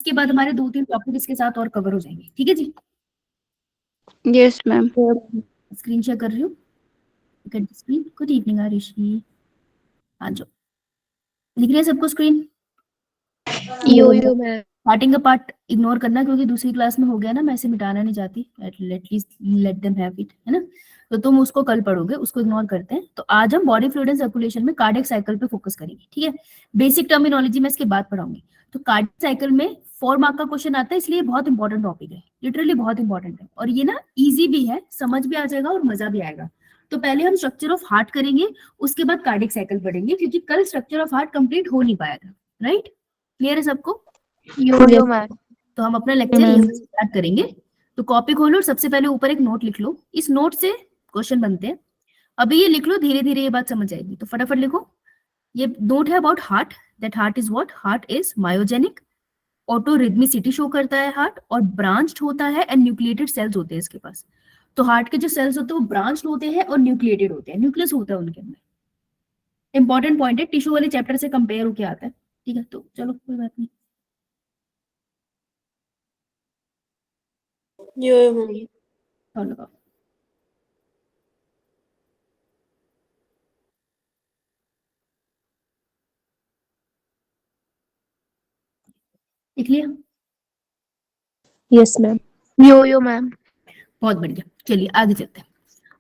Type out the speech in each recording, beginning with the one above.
इसके बाद हमारे 2-3 टॉपिक इसके साथ और कवर हो जाएंगे, ठीक है जी। Yes ma'am. स्क्रीन शेयर कर रही हूँ। स्क्रीन। Good evening Arushi. हाँ जो दिख रही है सबको स्क्रीन? Yo ma'am. स्टार्टिंग का पार्ट इग्नोर करना क्योंकि दूसरी क्लास में हो गया ना, मैं इसे मिटाना नहीं चाहती। At least let them have it, है ना। तो तुम उसको कल पढ़ोगे, उसको इग्नोर करते हैं। तो आज हम बॉडी फ्लूइड एंड सर्कुलेशन में कार्डियक साइकिल पे फोकस करेंगे, ठीक है। बेसिक टर्मिनोलॉजी में इसके बाद पढ़ाऊंगी। तो कार्डियक साइकिल में 4 मार्क का क्वेश्चन आता है, इसलिए बहुत इंपॉर्टेंट टॉपिक है, लिटरली बहुत इंपॉर्टेंट है। और ये ना इजी भी है, समझ भी आ जाएगा और मजा भी आएगा। तो पहले हम स्ट्रक्चर ऑफ हार्ट करेंगे, उसके बाद कार्डियक साइकिल पढ़ेंगे, क्योंकि कल स्ट्रक्चर ऑफ हार्ट कंप्लीट हो नहीं पाया था। राइट, क्लियर है सबको? यो मैम। तो हम अपना लेक्चर यहाँ से स्टार्ट करेंगे। तो कॉपी खोलो और सबसे पहले ऊपर एक नोट लिख लो। इस नोट से क्वेश्चन बनते हैं। अभी ये लिख लो, धीरे धीरे ये बात समझ आएगी। तो फटाफट लिखो। ये नोट है about heart. That heart is what? Heart is myogenic, auto rhythmicity show करता है हार्ट, और ब्रांच्ड होता है एंड न्यूक्लिएटेड सेल्स होते हैं इसके पास। तो हार्ट के जो सेल्स होते हैं वो ब्रांच्ड होते हैं और न्यूक्लिएटेड होते हैं, न्यूक्लियस होता है उनके अंदर। इंपॉर्टेंट पॉइंट है, टिश्यू वाले चैप्टर से कंपेयर होके आता है, ठीक है। तो चलो कोई बात नहीं। और लगाओ। लिख लिया? Yes ma'am. Yo ma'am. बहुत बढ़िया, चलिए आगे चलते हैं।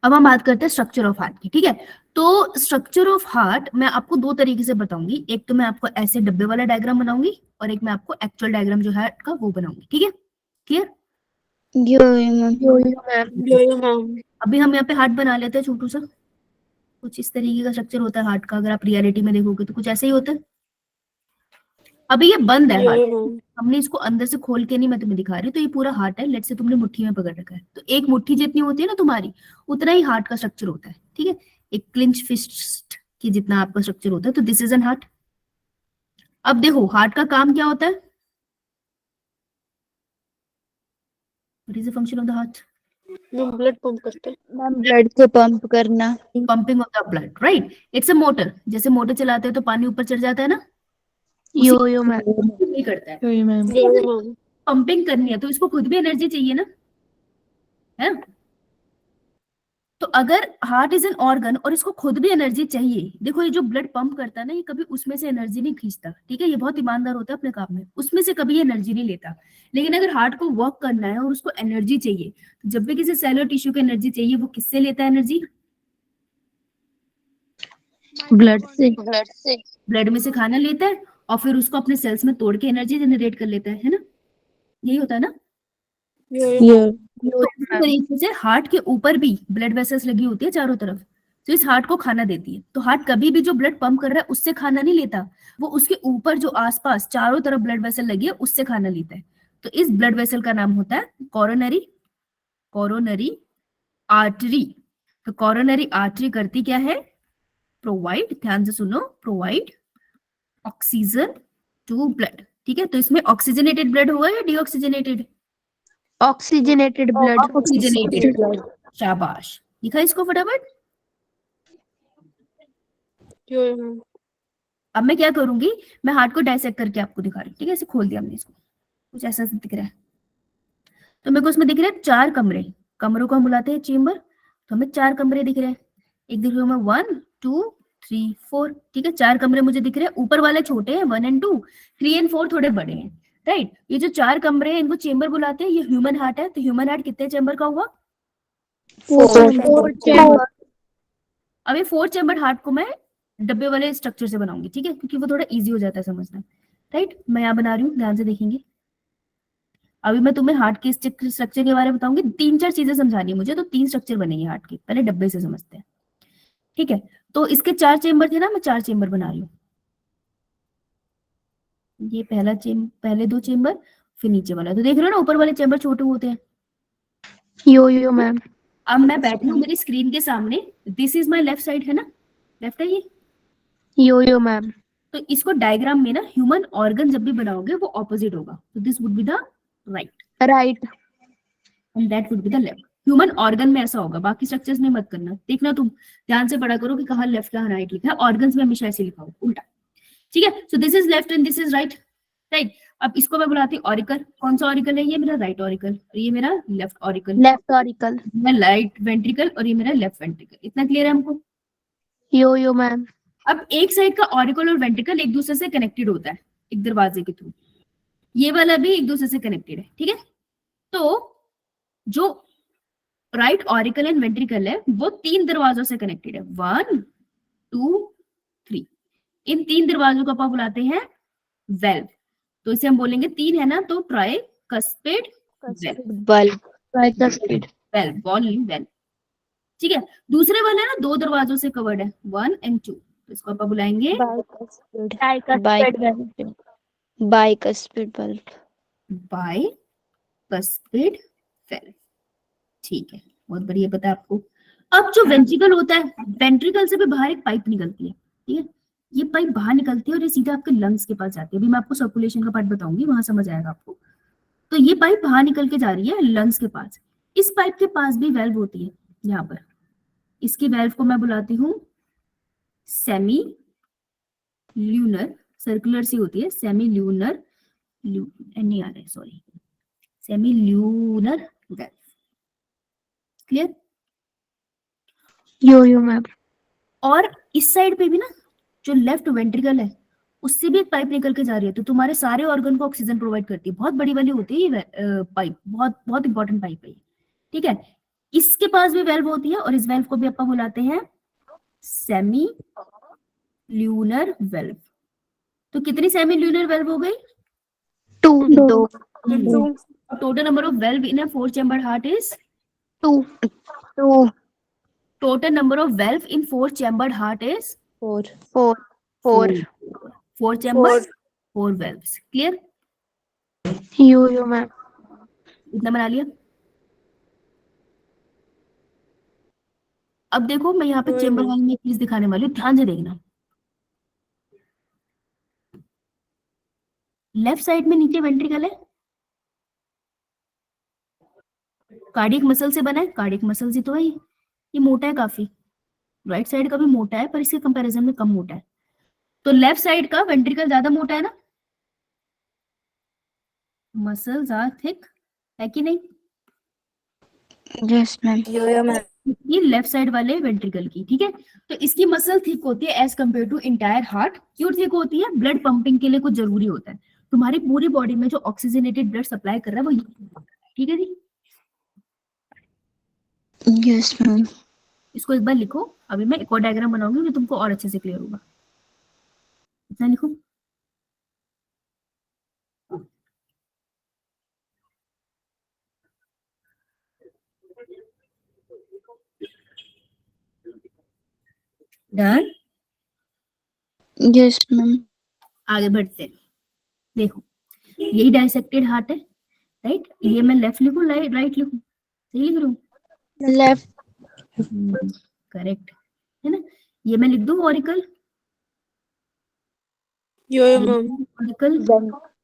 अब हम बात करते हैं स्ट्रक्चर ऑफ हार्ट की, ठीक है। तो स्ट्रक्चर ऑफ हार्ट मैं आपको 2 तरीके से बताऊंगी। एक तो मैं आपको ऐसे डब्बे वाला डायग्राम बनाऊंगी, और एक मैं आपको एक्चुअल डायग्राम जो हार्ट का वो बनाऊंगी, ठीक है। क्लियर? Yo ma'am. अभी हम यहाँ पे हार्ट बना लेते हैं छोटू सा। कुछ इस तरीके का स्ट्रक्चर होता है हार्ट का, अगर आप रियलिटी में देखोगे तो कुछ ऐसे ही होता है। अभी ये बंद है हार्ट, हमने इसको अंदर से खोल के नहीं मैं तुम्हें दिखा रही हूँ। तो ये पूरा हार्ट है, लेट से तुमने मुट्ठी में पकड़ रखा है, तो एक मुट्ठी जितनी होती है ना तुम्हारी, उतना ही हार्ट का स्ट्रक्चर होता है, ठीक है। एक क्लिंच फिस्ट की जितना आपका स्ट्रक्चर होता है। तो दिस इज एन हार्ट। अब देखो हार्ट का काम क्या होता है? What is the function of the heart? Blood pump करते हैं मैम, ब्लड को पंप करना। Pumping of the blood, right. It's a motor. जैसे मोटर चलाते हैं तो पानी ऊपर चढ़ जाता है ना, यो मैम। नहीं करता है। यो मैम। पंपिंग करनी है तो इसको खुद भी एनर्जी चाहिए ना, है। तो अगर हार्ट इज एन ऑर्गन और इसको खुद भी एनर्जी चाहिए, देखो ये जो ब्लड पंप करता है ना, ये कभी उसमें से एनर्जी नहीं खींचता, ठीक है। ये बहुत ईमानदार होता है अपने काम में, उसमें से कभी एनर्जी नहीं लेता। लेकिन अगर हार्ट को वर्क करना है और उसको एनर्जी चाहिए, तो जब भी किसी सेलुलर टिश्यू को एनर्जी चाहिए, वो किससे लेता है एनर्जी? ब्लड से। ब्लड में से खाना लेता है और फिर उसको अपने सेल्स में तोड़ के एनर्जी जनरेट कर लेता है ना। यही होता है ना। तो इसी तरीके से हार्ट के ऊपर भी ब्लड वेसल्स लगी होती है चारों तरफ, तो इस हार्ट को खाना देती है। तो हार्ट कभी भी जो ब्लड पंप कर रहा है उससे खाना नहीं लेता, वो उसके ऊपर जो आसपास चारों तरफ ब्लड वेसल लगी है उससे खाना लेता है। तो इस ब्लड वेसल का नाम होता है कोरोनरी कोरोनरी आर्टरी। तो कोरोनरी आर्टरी करती क्या है? प्रोवाइड, ध्यान से सुनो, प्रोवाइड ऑक्सीजन टू ब्लड, ठीक है। तो इसमें ऑक्सीजनेटेड ब्लड होगा या deoxygenated? Oxygenated blood. Oxygenated blood. शाबाश, लिखा इसको फटाफट। अब मैं क्या करूंगी, मैं हार्ट को डायसेक्ट करके आपको दिखा रही हूँ, ठीक है। ऐसे खोल दिया हमने इसको, कुछ ऐसा दिख रहा है। तो मेरे को उसमें दिख रहा है 4 कमरे। कमरों को हम बुलाते हैं चेम्बर। तो हमें 4 कमरे दिख रहे हैं। एक दिख रहा है 1 2 3 4, ठीक है। 4 कमरे मुझे दिख रहे हैं। ऊपर वाले छोटे हैं 1 and 2, 3 and 4 थोड़े बड़े हैं, राइट। ये जो 4 कमरे हैं इनको चेम्बर बुलाते हैं। ये ह्यूमन हार्ट है, तो ह्यूमन हार्ट कितने चेम्बर का हुआ? 4 चेम्बर। अब ये 4 चेम्बर हार्ट को मैं डब्बे वाले स्ट्रक्चर से बनाऊंगी, ठीक है, क्योंकि वो थोड़ा इजी हो जाता है समझना, राइट। मैं यहाँ बना रही हूँ, ध्यान से देखेंगे। अभी मैं तुम्हें हार्ट के स्ट्रक्चर के बारे में बताऊंगी। 3-4 चीजें समझानी है मुझे, तो 3 स्ट्रक्चर बनेंगे हार्ट के, पहले डब्बे से समझते हैं, ठीक है। तो इसके 4 चेम्बर थे ना, मैं 4 चेम्बर बना रही हूँ। ये पहले 2 चेम्बर, फिर नीचे वाला। तो देख रहे हो ना, ऊपर वाले चेम्बर छोटे होते हैं। यो मैम। अब मैं बैठी हूँ मेरी स्क्रीन के सामने, this is my left side, है ना, लेफ्ट है ये। यो मैम। तो इसको डायग्राम में ना ह्यूमन ऑर्गन जब भी बनाओगे वो ऑपोजिट होगा, तो this would be the right and that would be the left. Human organ में ऐसा होगा, बाकी स्ट्रक्चर्स में मत करना। देखना तुम ध्यान से पढ़ा करो कि कहाँ लेफ्ट कहाँ राइट लिखा है। ऑर्गन्स में हमेशा ऐसे लिखा हो उल्टा, ठीक है। So this is left and this is right. Right. अब इसको मैं बुलाती हूँ ऑरिकल। कौन सा ऑरिकल है? ये मेरा राइट ऑरिकल और ये मेरा लेफ्ट ऑरिकल। Left auricle. मैं राइट वेंट्रिकल और ये मेरा लेफ्ट वेंट्रिकल। इतना क्लियर है हमको? Yo ma'am. अब एक साइड का ऑरिकल और वेंट्रिकल एक दूसरे से कनेक्टेड होता है एक दरवाजे के थ्रू, ये वाला भी एक दूसरे से कनेक्टेड है, ठीक है। तो जो राइट ऑरिकल एंड वेंट्रिकल है वो 3 दरवाजों से कनेक्टेड है, 1 2 3। इन 3 दरवाजों को अपन बुलाते हैं वेल्व। तो इसे हम बोलेंगे 3 है ना, तो tricuspid bulb. Tricuspid valve, valve, ठीक है। दूसरे वाले ना 2 दरवाजों से कवर्ड है, 1 and 2, तो इसको अपन बुलाएंगे बाइकस्पिड बल्ब। बाइकस्पिड वेल्व, ठीक है, बहुत बढ़िया पता है आपको। अब जो वेंट्रिकल होता है, वेंट्रिकल से भी बाहर एक पाइप निकलती है, ठीक है। ये पाइप बाहर निकलती है और ये सीधा आपके लंग्स के पास जाती है। अभी मैं आपको सर्कुलेशन का पार्ट बताऊंगी, वहां समझ आएगा आपको। तो ये पाइप बाहर निकल के जा रही है लंग्स के पास। इस पाइप के पास भी वेल्व होती है यहाँ पर। इसकी वेल्व को मैं बुलाती हूँ सेमी ल्यूनर, सर्कुलर सी होती है, सेमी ल्यूनर, नहीं आ रहा है sorry, semi lunar valve. Clear? Yo ma'am. और इस साइड पे भी ना जो लेफ्ट वेंट्रिकल है उससे भी एक पाइप निकल के जा रही है, तो तुम्हारे सारे ऑर्गन को ऑक्सीजन प्रोवाइड करती है। बहुत बड़ी वाली होती है ये पाइप, बहुत बहुत इंपॉर्टेंट पाइप है, ठीक है। इसके पास भी वेल्व होती है और इस वेल्व को भी अपन बुलाते हैं सेमी ल्यूनर वेल्व। तो कितनी सेमी ल्यूनर वेल्व हो गई? 2। Total number of valve in a 4 chamber heart is 2। total number of valve in 4 chambered heart is 4। 4 chambers, 4 valves। clear? Yo ma'am. इतना बना लिया। अब देखो मैं यहाँ पे चेम्बर वाली में एक चीज दिखाने वाली हूँ, ध्यान से देखना। लेफ्ट साइड में नीचे वेंट्रिकल है, कार्डियक मसल से बना है, कार्डियक मसल से तो है ये मोटा है काफी। राइट साइड का भी मोटा है पर इसके कंपैरिजन में कम मोटा है। तो लेफ्ट साइड का वेंट्रिकल ज्यादा मोटा है ना, मसल्स आर थिक, है कि नहीं? Yes ma'am. Yo ma'am. ये लेफ्ट साइड वाले वेंट्रिकल की, ठीक है। तो इसकी मसल थिक होती है as compare to entire heart. क्यों थिक होती है? ब्लड पंपिंग के लिए कुछ जरूरी होता है। तुम्हारी पूरी बॉडी में जो ऑक्सीजनेटेड ब्लड सप्लाई कर रहा है वो ये, ठीक है जी। Yes ma'am. इसको एक बार लिखो, अभी मैं एक और डायग्राम बनाऊंगी जो तुमको और अच्छे से क्लियर होगा। इतना लिखो। डन? Yes ma'am. आगे बढ़ते हैं। देखो यही डायसेक्टेड हार्ट है, राइट। ये मैं लेफ्ट लिखूं राइट लिखूं? सही लिख रही हूँ? लेफ्ट। करेक्ट है ना। ये मैं लिख दूं ऑरिकल, यो मैम। ऑरिकल,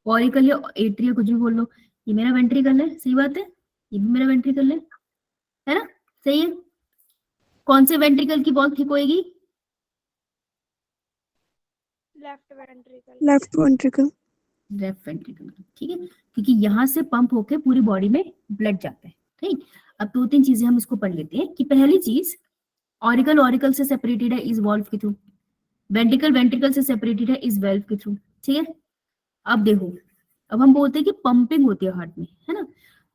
ऑरिकल या एट्रिया कुछ भी बोल लो। ये मेरा वेंट्रिकल है, सही बात है। ये भी मेरा वेंट्रिकल है ना, सही है। कौन से वेंट्रिकल की वॉल थिक होएगी? Left ventricle. Left ventricle. Left ventricle, ठीक है, क्योंकि यहाँ से पंप होके पूरी बॉडी में ब्लड जाता है, ठीक। अब 2-3 चीजें हम इसको पढ़ लेते हैं कि पहली चीज, ऑरिकल ऑरिकल से सेपरेटेड है इस वॉल्व के थ्रू, वेंट्रिकल वेंट्रिकल से सेपरेटेड है इस वेल्व के थ्रू, ठीक है। अब देखो, अब हम बोलते हैं कि पंपिंग होती है हार्ट में, है ना।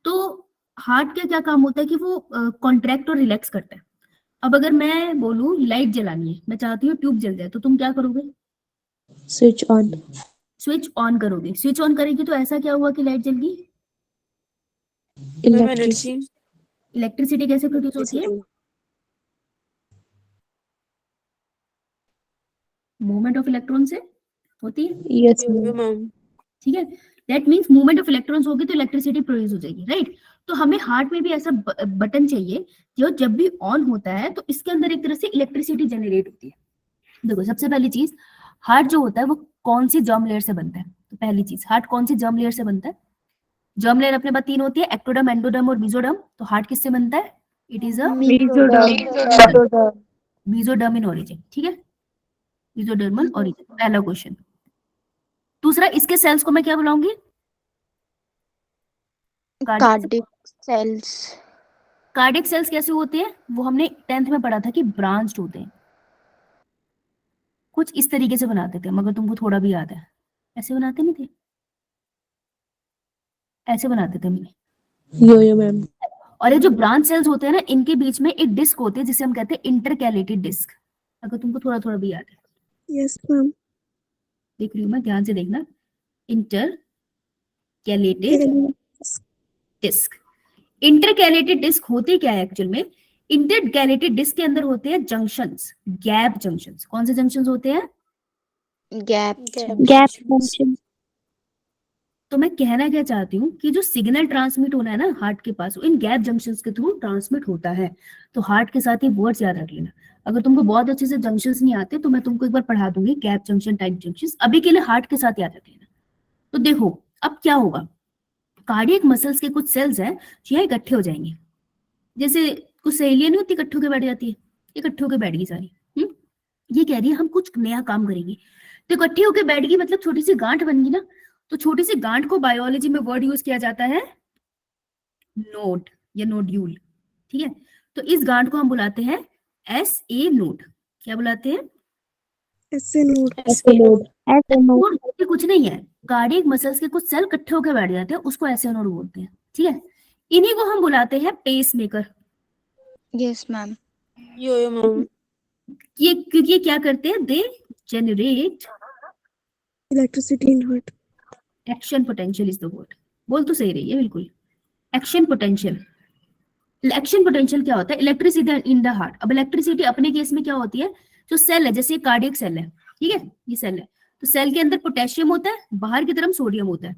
तो हार्ट का क्या काम होता है कि वो कॉन्ट्रैक्ट और रिलैक्स करता है। अब अगर मैं बोलूं लाइट जलानी है, मैं चाहती हूँ ट्यूब जल जाए, तो तुम क्या करोगे? Switch on. स्विच ऑन करोगे। स्विच ऑन करेगी तो ऐसा क्या हुआ कि लाइट जल गई? इलेक्ट्रिसिटी। इलेक्ट्रिसिटी कैसे प्रोड्यूस होती है? मूवमेंट ऑफ इलेक्ट्रॉन से होती है, यस मैम। ठीक है। That means movement of electrons होगी तो इलेक्ट्रिसिटी प्रोड्यूस हो जाएगी, राइट। तो हमें हार्ट में भी ऐसा बटन चाहिए जो जब भी ऑन होता है तो इसके अंदर एक तरह से इलेक्ट्रिसिटी जनरेट होती है। देखो सबसे पहली चीज, हार्ट जो होता है वो कौन सी जर्म लेयर से बनता है? तो पहली चीज, हार्ट कौन सी जर्म लेयर से बनता है? जर्म लेयर अपने पास 3 होती है, एक्टोडर्म, एंडोडर्म और मेसोडर्म। तो हार्ट किससे बनता है? It is a mesoderm in origin, ठीक है, मेसोडर्मल ओरिजिन। पहला क्वेश्चन। दूसरा, इसके सेल्स को मैं क्या बुलाऊंगी? Cardiac cells. कार्डियक सेल्स कैसे होते हैं? वो हमने 10th में पढ़ा था कि ब्रांच्ड होते हैं, कुछ इस तरीके से बनाते थे, मगर तुमको थोड़ा भी याद है, ऐसे बनाते नहीं थे? ऐसे बनाते थे हमने। यो मैम। और ये जो ब्रांच सेल्स होते हैं ना, इनके बीच में एक डिस्क होती है जिसे हम कहते हैं इंटरकैलेटेड डिस्क, अगर तुमको थोड़ा थोड़ा भी याद है। Yes ma'am. देख रही हूँ मैं, ध्यान से देखना। Intercalated disc. इंटरकैलेटेड डिस्क होते क्या है एक्चुअल में? इंटरकैलेटेड डिस्क के अंदर होते हैं जंक्शंस, गैप जंक्शंस। कौन से जंक्शंस होते हैं? Gap junction. तो मैं कहना क्या चाहती हूँ कि जो सिग्नल ट्रांसमिट होना है ना हार्ट के पास, वो इन गैप जंक्शंस के थ्रू ट्रांसमिट होता है। तो हार्ट के साथ ही वर्ड्स याद रख लेना। अगर तुमको बहुत अच्छे से जंक्शंस नहीं आते तो मैं तुमको एक बार पढ़ा दूंगी, गैप जंक्शन, टाइप जंक्शंस। अभी के लिए हार्ट के साथ याद रख लेना। तो देखो अब क्या होगा, कार्डियक मसल्स के कुछ सेल्स हैं जो यहाँ इकट्ठे हो जाएंगे, जैसे कुछ सहेलियां नहीं होती, इकट्ठे होकर बैठ जाती है, इकट्ठे होकर बैठ गई सारी। ये कह रही है हम कुछ नया काम करेंगे, तो इकट्ठी होकर बैठ गई, मतलब छोटी सी गांठ बन गई ना। तो छोटी सी गांठ को बायोलॉजी में वर्ड यूज किया जाता है नोड या नोड्यूल, ठीक है। तो इस गांठ को हम बुलाते हैं एस ए नोड। क्या बुलाते हैं? ऐसे नोड। नोड होते कुछ नहीं है, कार्डियक मसल्स के कुछ सेल इकट्ठे होकर बैठ जाते हैं, उसको ऐसे नोड बोलते हैं, ठीक है। इन्हीं को हम बुलाते हैं pacemaker. Yes ma'am. Yo ma'am. ये क्योंकि ये क्या करते हैं, they generate electricity in heart. Action potential is the word. बोल तो सही रही है बिल्कुल, एक्शन पोटेंशियल। एक्शन पोटेंशियल क्या होता है? Electricity in the heart. अब इलेक्ट्रिसिटी अपने केस में क्या होती है, जो सेल है, जैसे कार्डियक सेल है, ठीक है, ये सेल है, तो सेल के अंदर पोटेशियम होता है, बाहर की तरफ सोडियम होता है।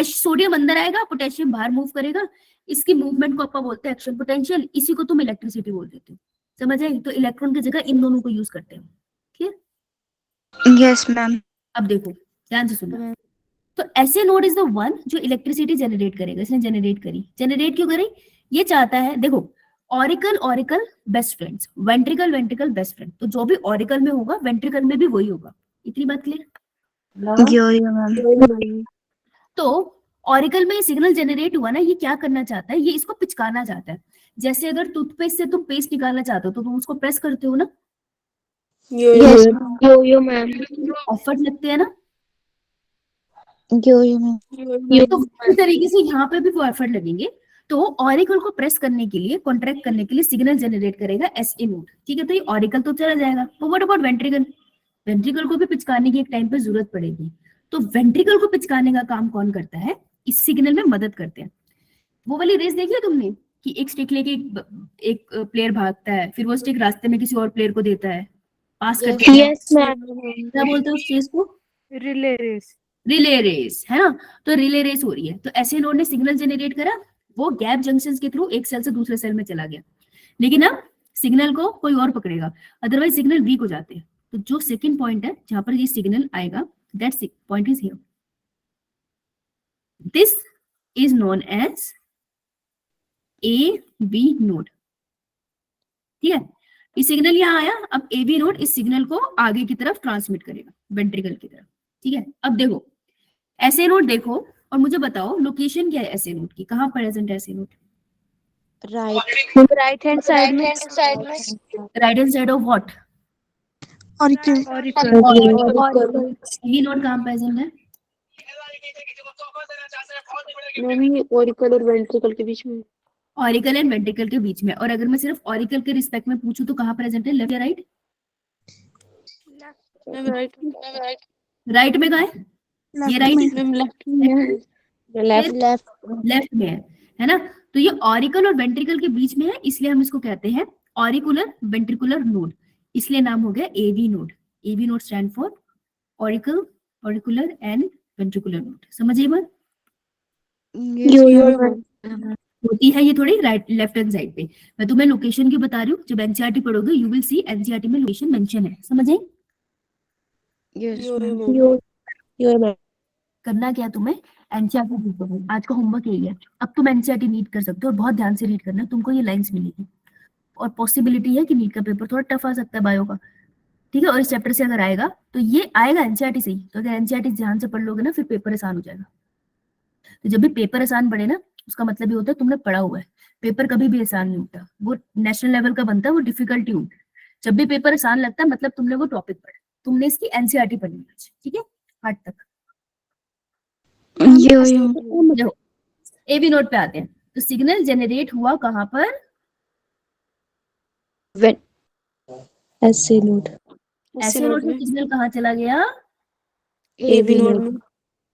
सोडियम अंदर आएगा, पोटेशियम बाहर मूव करेगा, इसकी मूवमेंट को अपन बोलते हैं एक्शन पोटेंशियल, इसी को तुम इलेक्ट्रिसिटी बोल देते हो। समझ आई? तो इलेक्ट्रॉन की जगह इन दोनों को यूज करते हैं, ठीक है। Yes ma'am. अब देखो ध्यान से सुनो, तो ऐसे नोड इज द वन जो इलेक्ट्रिसिटी जनरेट करेगा। इसने जनरेट करी, जनरेट क्यों करी? ये चाहता है, देखो, auricle auricle best friends, ventricle ventricle best friend, तो जो भी ऑरिकल में होगा वेंट्रिकल में भी वही होगा। इतनी बात क्लियर? Yo ma'am. तो ऑरिकल में सिग्नल जनरेट हुआ ना, ये क्या करना चाहता है, ये इसको पिचकाना चाहता है। जैसे अगर टूथपेस्ट से तुम पेस्ट निकालना चाहते हो तो तुम उसको प्रेस करते हो ना, यो मैम। एफर्ट लगते हैं ना। यो मैम। तो इस तरीके से यहाँ पे भी वो एफर्ट लगेंगे। तो ऑरिकल को प्रेस करने के लिए, कॉन्ट्रैक्ट करने के लिए सिग्नल जनरेट करेगा एस ए नोड, ठीक है। तो ये ऑरिकल तो चला जाएगा, तो व्हाट अबाउट वेंट्रिकल? वेंट्रिकल को भी पिचकाने की एक टाइम पे जरूरत पड़ेगी। तो वेंट्रिकल को पिचकाने का काम कौन करता है? इस सिग्नल में मदद करते हैं। वो वाली रेस देखी है तुमने कि एक स्टिक लेके एक प्लेयर भागता है, फिर वो स्टिक रास्ते में किसी और प्लेयर को देता है, पास करता है। Yes ma'am. क्या बोलते हैं उस चीज को? Relay race. रिले रेस, है ना। तो रिले रेस हो रही है, तो ऐसे नोड ने सिग्नल जनरेट करा, वो गैप जंक्शंस के थ्रू एक सेल से दूसरे सेल में चला गया, लेकिन अब सिग्नल को कोई और पकड़ेगा, अदरवाइज सिग्नल वीक हो जाते हैं। तो जो सेकंड पॉइंट है जहां पर ये सिग्नल आएगा, that point is here, this is known as A B node, ठीक है। ये सिग्नल यहाँ आया, अब ए बी नोड इस सिग्नल को आगे की तरफ ट्रांसमिट करेगा, वेंट्रिकल की तरफ, ठीक है। अब देखो ऐसे नोड देखो और मुझे बताओ लोकेशन क्या है ऐसे नोड की, कहाँ प्रेजेंट है ऐसे नोड? राइट हैंड साइड में। Right hand side of what? Auricle. ये नोड कहाँ प्रेजेंट है? मैम ऑरिकल और वेंट्रिकल के बीच में। ऑरिकल एंड वेंट्रिकल के बीच में। और अगर मैं सिर्फ ऑरिकल के रिस्पेक्ट में पूछूं तो कहाँ प्रेजेंट है, लेफ्ट या राइट? Ma'am right. राइट में कहाँ है? ये राइट है, मैम लेफ्ट में। लेफ्ट में है ना। तो ये ऑरिकल और वेंट्रिकल के बीच में है, इसलिए हम इसको कहते हैं ऑरिकुलर वेंट्रिकुलर नोड, इसलिए नाम हो गया AV node. AV node stand for auricle, auricular and ventricular node. समझिए बात? होती है ये थोड़ी राइट लेफ्ट हैंड साइड पे। मैं तुम्हें लोकेशन की बता रही हूँ, जब एनसीईआरटी पढ़ोगे यू विल सी एनसीईआरटी में लोकेशन मेंशन है, समझे? करना क्या तुम्हें, एनसीईआरटी रीड करो, आज का होमवर्क यही है। अब तुम एनसीईआरटी रीड कर सकते हो और बहुत ध्यान से रीड करना, तुमको ये लाइंस मिलेगी। और पॉसिबिलिटी है कि नीट का पेपर थोड़ा टफ आ सकता है बायो का, ठीक है, और इस चैप्टर से अगर आएगा तो ये आएगा एनसीईआरटी से ही, तो अगर एनसीईआरटी ध्यान से पढ़ लोगे ना फिर पेपर आसान हो जाएगा। तो जब भी पेपर आसान पड़े ना उसका मतलब ये होता है तुमने पढ़ा हुआ है। पेपर कभी भी आसान नहीं होता, वो नेशनल लेवल का बनता है, वो डिफिकल्टी होती है। जब भी पेपर आसान लगता है मतलब तुमने वो टॉपिक पढ़ा, तुमने इसकी एनसीईआरटी पढ़नी है, ठीक है, 8 तक। देखो एवी नोट पे आते हैं, तो सिग्नल जनरेट हुआ कहाँ पर? SA node. ऐसे नोड में सिग्नल कहाँ चला गया? एवी नोड में।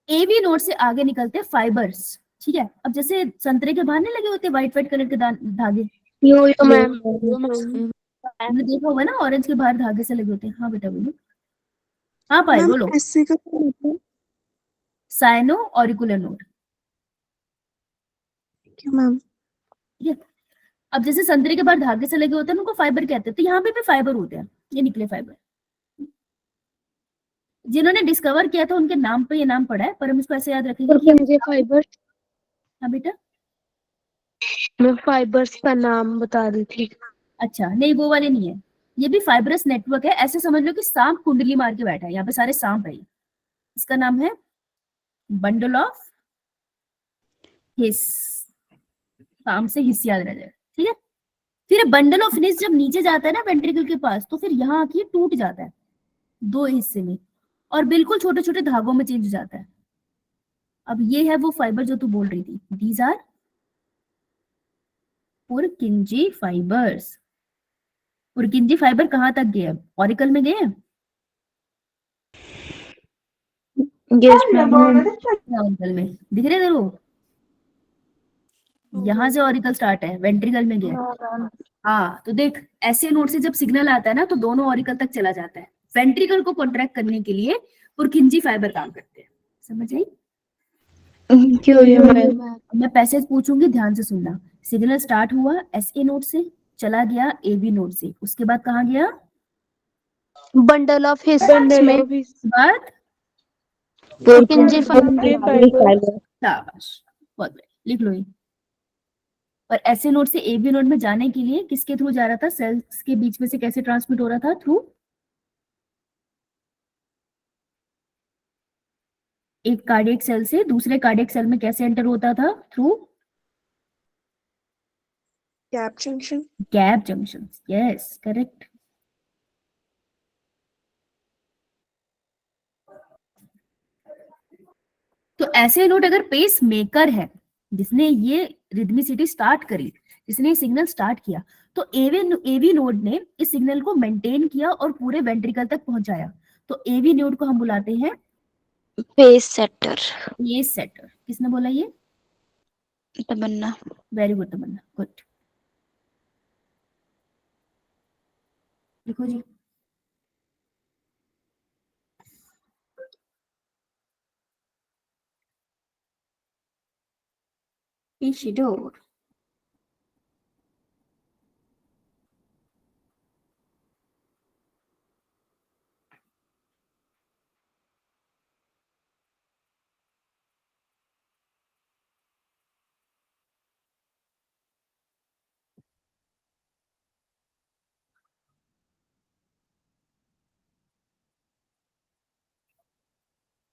एवी नोड से आगे निकलते हैं फाइबर्स, ठीक है। अब जैसे संतरे के बाहर नहीं लगे होते व्हाइट व्हाइट कलर के धागे, यो यो मैम। तुमने देखा होगा ना, ऑरेंज के बाहर धागे से लगे होते हैं। हाँ बेटा बोलो। हाँ पाए बोलो। एसए का क्या मतलब साइनो ऑरिकुलर नोड, क्या मैम? ठीक है। अब जैसे संतरे के बाहर धागे से लगे होते हैं उनको फाइबर कहते हैं, तो यहाँ पे भी फाइबर होते हैं, ये निकले फाइबर। जिन्होंने डिस्कवर किया था उनके नाम पे ये नाम पड़ा है, पर हम इसको ऐसे याद रखेंगे कि मुझे फाइबर, हाँ बेटा, मैं फाइबर्स का नाम बता रही थी। अच्छा नहीं वो वाले नहीं है, ये भी फाइबरस नेटवर्क है। ऐसे समझ लो कि सांप कुंडली मार के बैठा है, यहाँ पे सारे सांप है। इसका नाम है बंडल ऑफ हिस, सांप से हिस याद रह जाए, ठीक है। फिर बंडल ऑफ हिस जब नीचे जाता है ना वेंट्रिकल के पास, तो फिर यहाँ आके टूट जाता है 2 हिस्से में, और बिल्कुल छोटे छोटे धागों में चेंज हो जाता है। अब ये है वो फाइबर जो तू बोल रही थी, these are Purkinje fibres. Purkinje fibre कहाँ तक गए? ऑरिकल में गए? Yes ma'am. ऑरिकल में दिख रहे तेरे को? यहाँ से ऑरिकल स्टार्ट है, वेंट्रिकल में गया। हाँ तो देख, ऐसे नोड से जब सिग्नल आता है ना तो दोनों ऑरिकल तक चला जाता है। वेंट्रिकल को कॉन्ट्रैक्ट करने के लिए पुरकिंजी फाइबर काम करते हैं, समझ आई? क्यों ये मैम? मैं पैसेज पूछूंगी, ध्यान से सुनना। सिग्नल स्टार्ट हुआ एसए नोड से, चला गया एबी नोड से, उसके बाद कहाँ गया? बंडल ऑफ हिस्स में बाद पुरकिंजी शाबाश, बहुत बढ़िया, लिख लो ये। और एसए नोड से एबी नोड में जाने के लिए किसके थ्रू जा रहा था? सेल्स के बीच में से कैसे ट्रांसमिट हो रहा था? थ्रू एक कार्डियक सेल से दूसरे कार्डियक सेल में कैसे एंटर होता था? Through gap junction. Gap junction, yes correct. तो ऐसे नोड अगर पेस मेकर है, जिसने ये रिदमिसिटी स्टार्ट करी, जिसने सिग्नल स्टार्ट किया, तो एवी नोड ने इस सिग्नल को मेंटेन किया और पूरे वेंट्रिकल तक पहुंचाया, तो एवी नोड को हम बुलाते हैं पेस सेटर। Pace shutter. किसने बोला ये? तमन्ना। वेरी गुड तमन्ना, गुड। देखो जी, Isidore.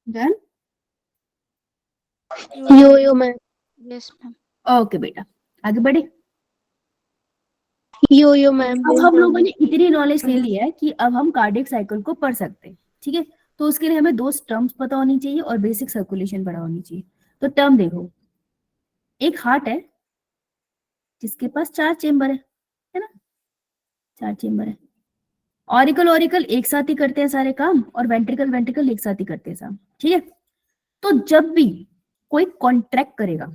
Done? यो मैम। Yes ma'am. ओके बेटा, आगे बढ़े। यो मैम। अब हम लोगों ने इतनी नॉलेज ले ली है कि अब हम कार्डियक साइकिल को पढ़ सकते हैं, ठीक है। तो उसके लिए हमें 2 टर्म्स पता होनी चाहिए और बेसिक सर्कुलेशन पता होनी चाहिए। तो टर्म देखो, एक हार्ट है जिसके पास 4 चेम्बर है ना, 4 चेम्बर है। ऑरिकल ऑरिकल एक साथ ही करते हैं सारे काम, और वेंट्रिकल वेंट्रिकल एक साथ ही करते हैं सब, ठीक है। तो जब भी कोई कॉन्ट्रैक्ट करेगा,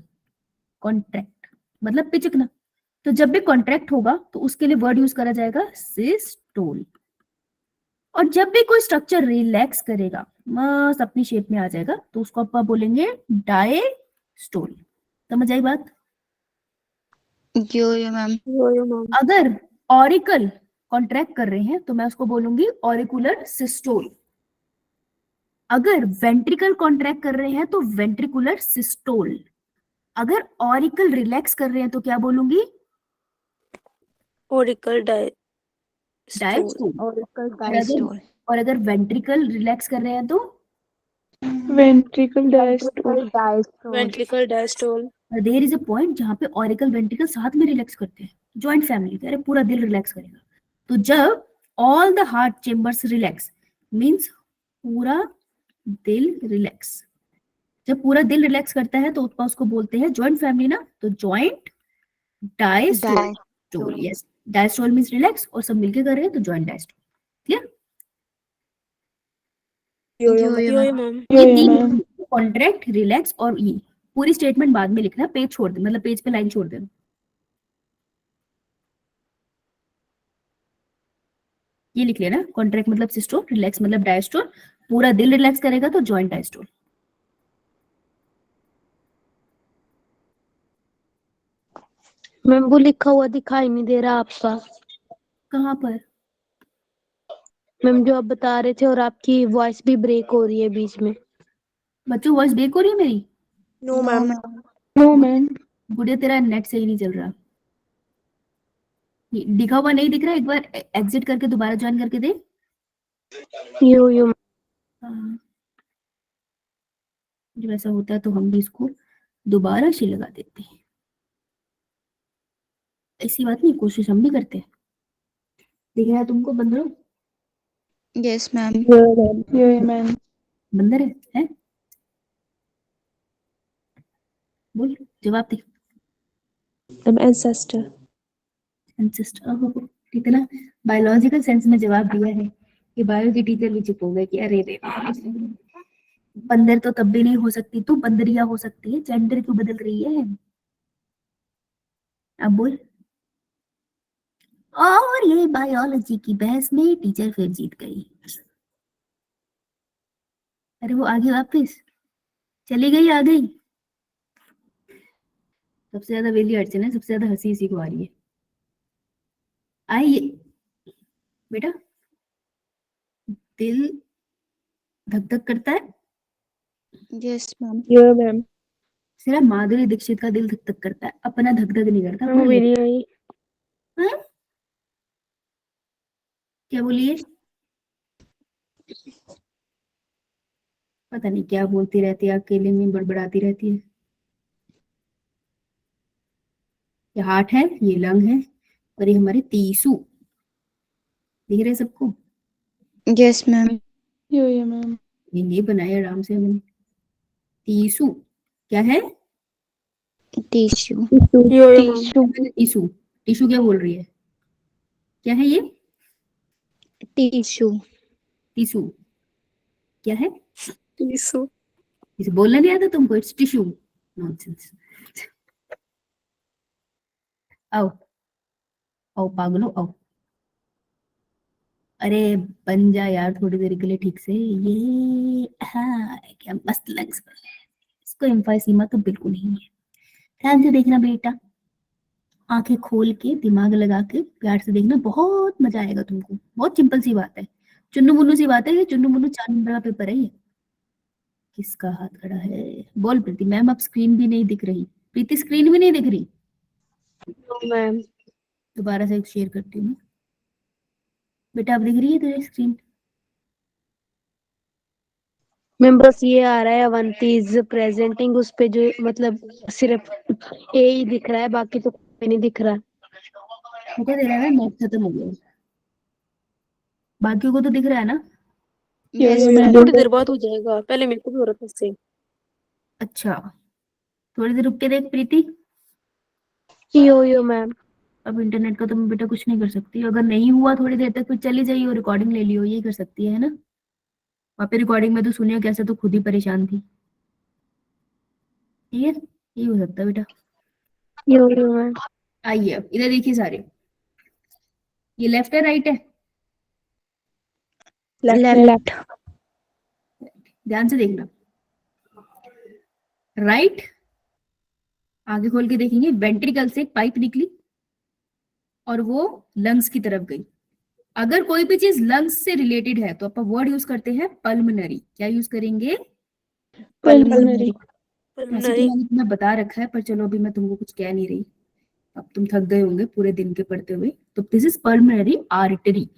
कॉन्ट्रैक्ट मतलब पिचकना, तो जब भी कॉन्ट्रैक्ट होगा तो उसके लिए वर्ड यूज करा जाएगा सिस्टोल। और जब भी कोई स्ट्रक्चर रिलैक्स करेगा, मस्त अपनी शेप में आ जाएगा, तो उसको आप बोलेंगे डायस्टोल। समझ आई बात? यो मैम। अगर ऑरिकल कॉन्ट्रैक्ट कर रहे हैं तो मैं उसको बोलूंगी ऑरिकुलर सिस्टोल। अगर वेंट्रिकल कॉन्ट्रैक्ट कर रहे हैं तो वेंट्रिकुलर सिस्टोल। अगर ऑरिकल रिलैक्स कर रहे हैं तो क्या बोलूंगी? Auricle diastole. ऑरिकल और अगर और अगर वेंट्रिकल रिलैक्स कर रहे हैं तो ventricle diastole. Diastole. Ventricle diastole. There is a point जहाँ पे ऑरिकल वेंट्रिकल साथ में रिलैक्स करते हैं, जॉइंट फैमिली अरे पूरा दिल रिलैक्स करेगा। तो जब all the heart chambers relax means पूरा दिल रिलैक्स, जब पूरा दिल रिलैक्स करता है तो उसको बोलते हैं जॉइंट फैमिली ना, तो joint diastole. Yes, diastole means relax और सब मिलके कर रहे हैं तो joint diastole. Clear? Yo ma'am. ये तीन कॉन्ट्रैक्ट, रिलैक्स और ये पूरी स्टेटमेंट बाद में लिखना, पेज छोड़ दे, मतलब पेज पे लाइन छोड़ देना। ये लिख लेना, कॉन्ट्रैक्ट मतलब सिस्टोल, रिलैक्स मतलब डायस्टोल, पूरा दिल रिलैक्स करेगा तो जॉइंट डायस्टोल। मैम वो लिखा हुआ दिखाई नहीं दे रहा आपका। कहाँ पर? मैम जो आप बता रहे थे और आपकी वॉइस भी ब्रेक हो रही है बीच में। बच्चों वॉइस ब्रेक हो रही है मेरी? No ma'am. No ma'am. गुड़िया तेरा नेट सही नहीं चल रहा, ये दिखा हुआ नहीं दिख रहा, एक बार एग्जिट करके दोबारा ज्वाइन करके दे। यो हाँ, जब ऐसा होता है तो हम भी इसको दोबारा से लगा देते हैं, ऐसी बात नहीं, कोशिश हम भी करते हैं। दिख रहा है तुमको बंदरों? Yes ma'am. Yo ma'am. बंदर है? बोल, जवाब दे। एंसेस्टर। एंसेस्टर, कितना बायोलॉजिकल सेंस में जवाब दिया है कि बायो की टीचर भी चुप हो गए कि अरे रे, बंदर तो तब भी नहीं हो सकती, तू बंदरिया हो सकती है, जेंडर क्यों बदल रही है? अब बोल। और ये बायोलॉजी की बहस में टीचर फिर जीत गई। अरे वो आगे वापस चली गई, आ गई। सबसे ज्यादा वेली अड़चन है, सबसे ज्यादा हंसी इसी को आ रही है। आइए बेटा, दिल धक धक करता है? Yes ma'am. Yo ma'am. सिर्फ माधुरी दीक्षित का दिल धक धक करता है, अपना धक धक नहीं करता। मैम बोल मेरी आई। हाँ? क्या बोलिए? पता नहीं क्या बोलती रहती है, अकेले में बड़बड़ाती रहती है। ये हार्ट है, ये लंग है, और ये हमारे टीसू, दिख रहे हैं सबको? Yes ma'am. Yo ma'am. ये बनाया आराम से हमने। टीसू क्या है? Tissue. Yo ma'am. Tissue, tissue क्या बोल रही है? क्या है ये? टिश्यू। टीसू क्या है? टीसू। इसे बोलना नहीं आता तुमको? It's tissue, nonsense. आओ आओ पागलो आओ। अरे बन जा यार थोड़ी देर के लिए ठीक से, ये हाँ क्या मस्त लंग्स बन रहे हैं। इसको एम्फाइसीमा तो बिल्कुल नहीं है। ध्यान से देखना बेटा, आंखें खोल के दिमाग लगा के प्यार से देखना, बहुत मजा आएगा तुमको। बहुत सिंपल सी बात है, चुन्नू मुन्नू सी बात है, ये चुन्नू मुन्नू 4 नंबर का पेपर है ये। किसका हाथ खड़ा है? बोल प्रीति। मैम अब स्क्रीन भी नहीं दिख रही, प्रीति स्क्रीन भी नहीं दिख रही। No ma'am. दोबारा से शेयर करती हूँ मैं। बेटा अब दिख रही है तुझे स्क्रीन? मैम बस ये आ रहा है अवंती इज प्रेजेंटिंग, उस पे जो मतलब सिर्फ ए ही दिख रहा है, बाकी तो कोई नहीं दिख रहा। बेटा तेरा ना नेट खत्म हो गया, बाकियों को तो दिख रहा है ना? Yes ma'am. थोड़ी देर बाद हो जाएगा, पहले मेरे को भी हो रहा था इससे। अच्छा, थोड़ी देर रुक के देख प्रीति। यो मैम। अब इंटरनेट का तो मैं बेटा कुछ नहीं कर सकती, अगर नहीं हुआ थोड़ी देर तक फिर चली जाइए और रिकॉर्डिंग ले लियो, ये कर सकती है ना? वहाँ पे रिकॉर्डिंग में तो सुनियो कैसे, तो खुद ही परेशान थी। ठीक है, ये हो सकता है बेटा। यो मैम। आइए अब इधर देखिए सारे, ये लेफ्ट है राइट है? लेफ्ट। ध्यान से देखना, राइट। आगे खोल के देखेंगे, वेंट्रिकल से एक पाइप निकली और वो लंग्स की तरफ गई। अगर कोई भी चीज लंग्स से रिलेटेड है तो अपन वर्ड यूज करते हैं पल्मनरी। क्या यूज करेंगे? पल्मोनरी। ऐसे तो मैंने तुम्हें बता रखा है, पर चलो अभी मैं तुमको कुछ कह नहीं रही। अब तुम थक गए होंगे पूरे दिन के पढ़ते हुए। तो this is pulmonary artery.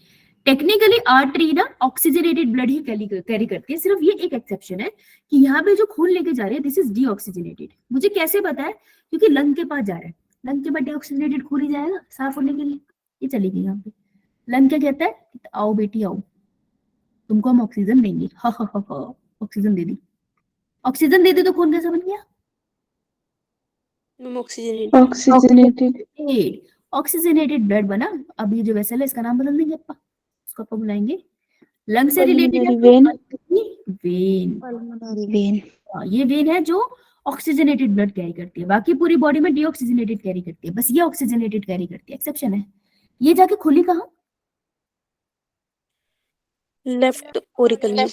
Technically artery ना ऑक्सीजनेटेड ब्लड ही कैरी करती है, सिर्फ ये एक एक्सेप्शन है कि यहाँ पे जो खून लेके जा रहे हैं दिस इज डीऑक्सीजनेटेड। मुझे कैसे पता है? क्योंकि लंग के पास जा रहा है, लंग के पास डीऑक्सीजनेटेड खून ही जाएगा साफ होने के लिए। ये चलेगी यहाँ पे। लंग क्या कहता है? आओ बेटी आओ, तुमको हम ऑक्सीजन देंगे। हा हा हा हा, ऑक्सीजन दे दी। ऑक्सीजन दे दी तो खून कैसा बन गया? Ma'am oxygenated. Oxygenated. Oxygenated blood बना। अब ये जो वेसल है इसका नाम बदल देंगे अपा, इसको अपा बुलाएंगे लंग से रिलेटेड है Pulmonary वेन। Pulmonary vein. ये वेन है जो ऑक्सीजनेटेड ब्लड कैरी करती है, बाकी पूरी बॉडी में डीऑक्सीजनेटेड कैरी करती है, बस ये ऑक्सीजनेटेड कैरी करती है, एक्सेप्शन है। ये जाके खुली कहाँ? लेफ्ट ओरिकल में।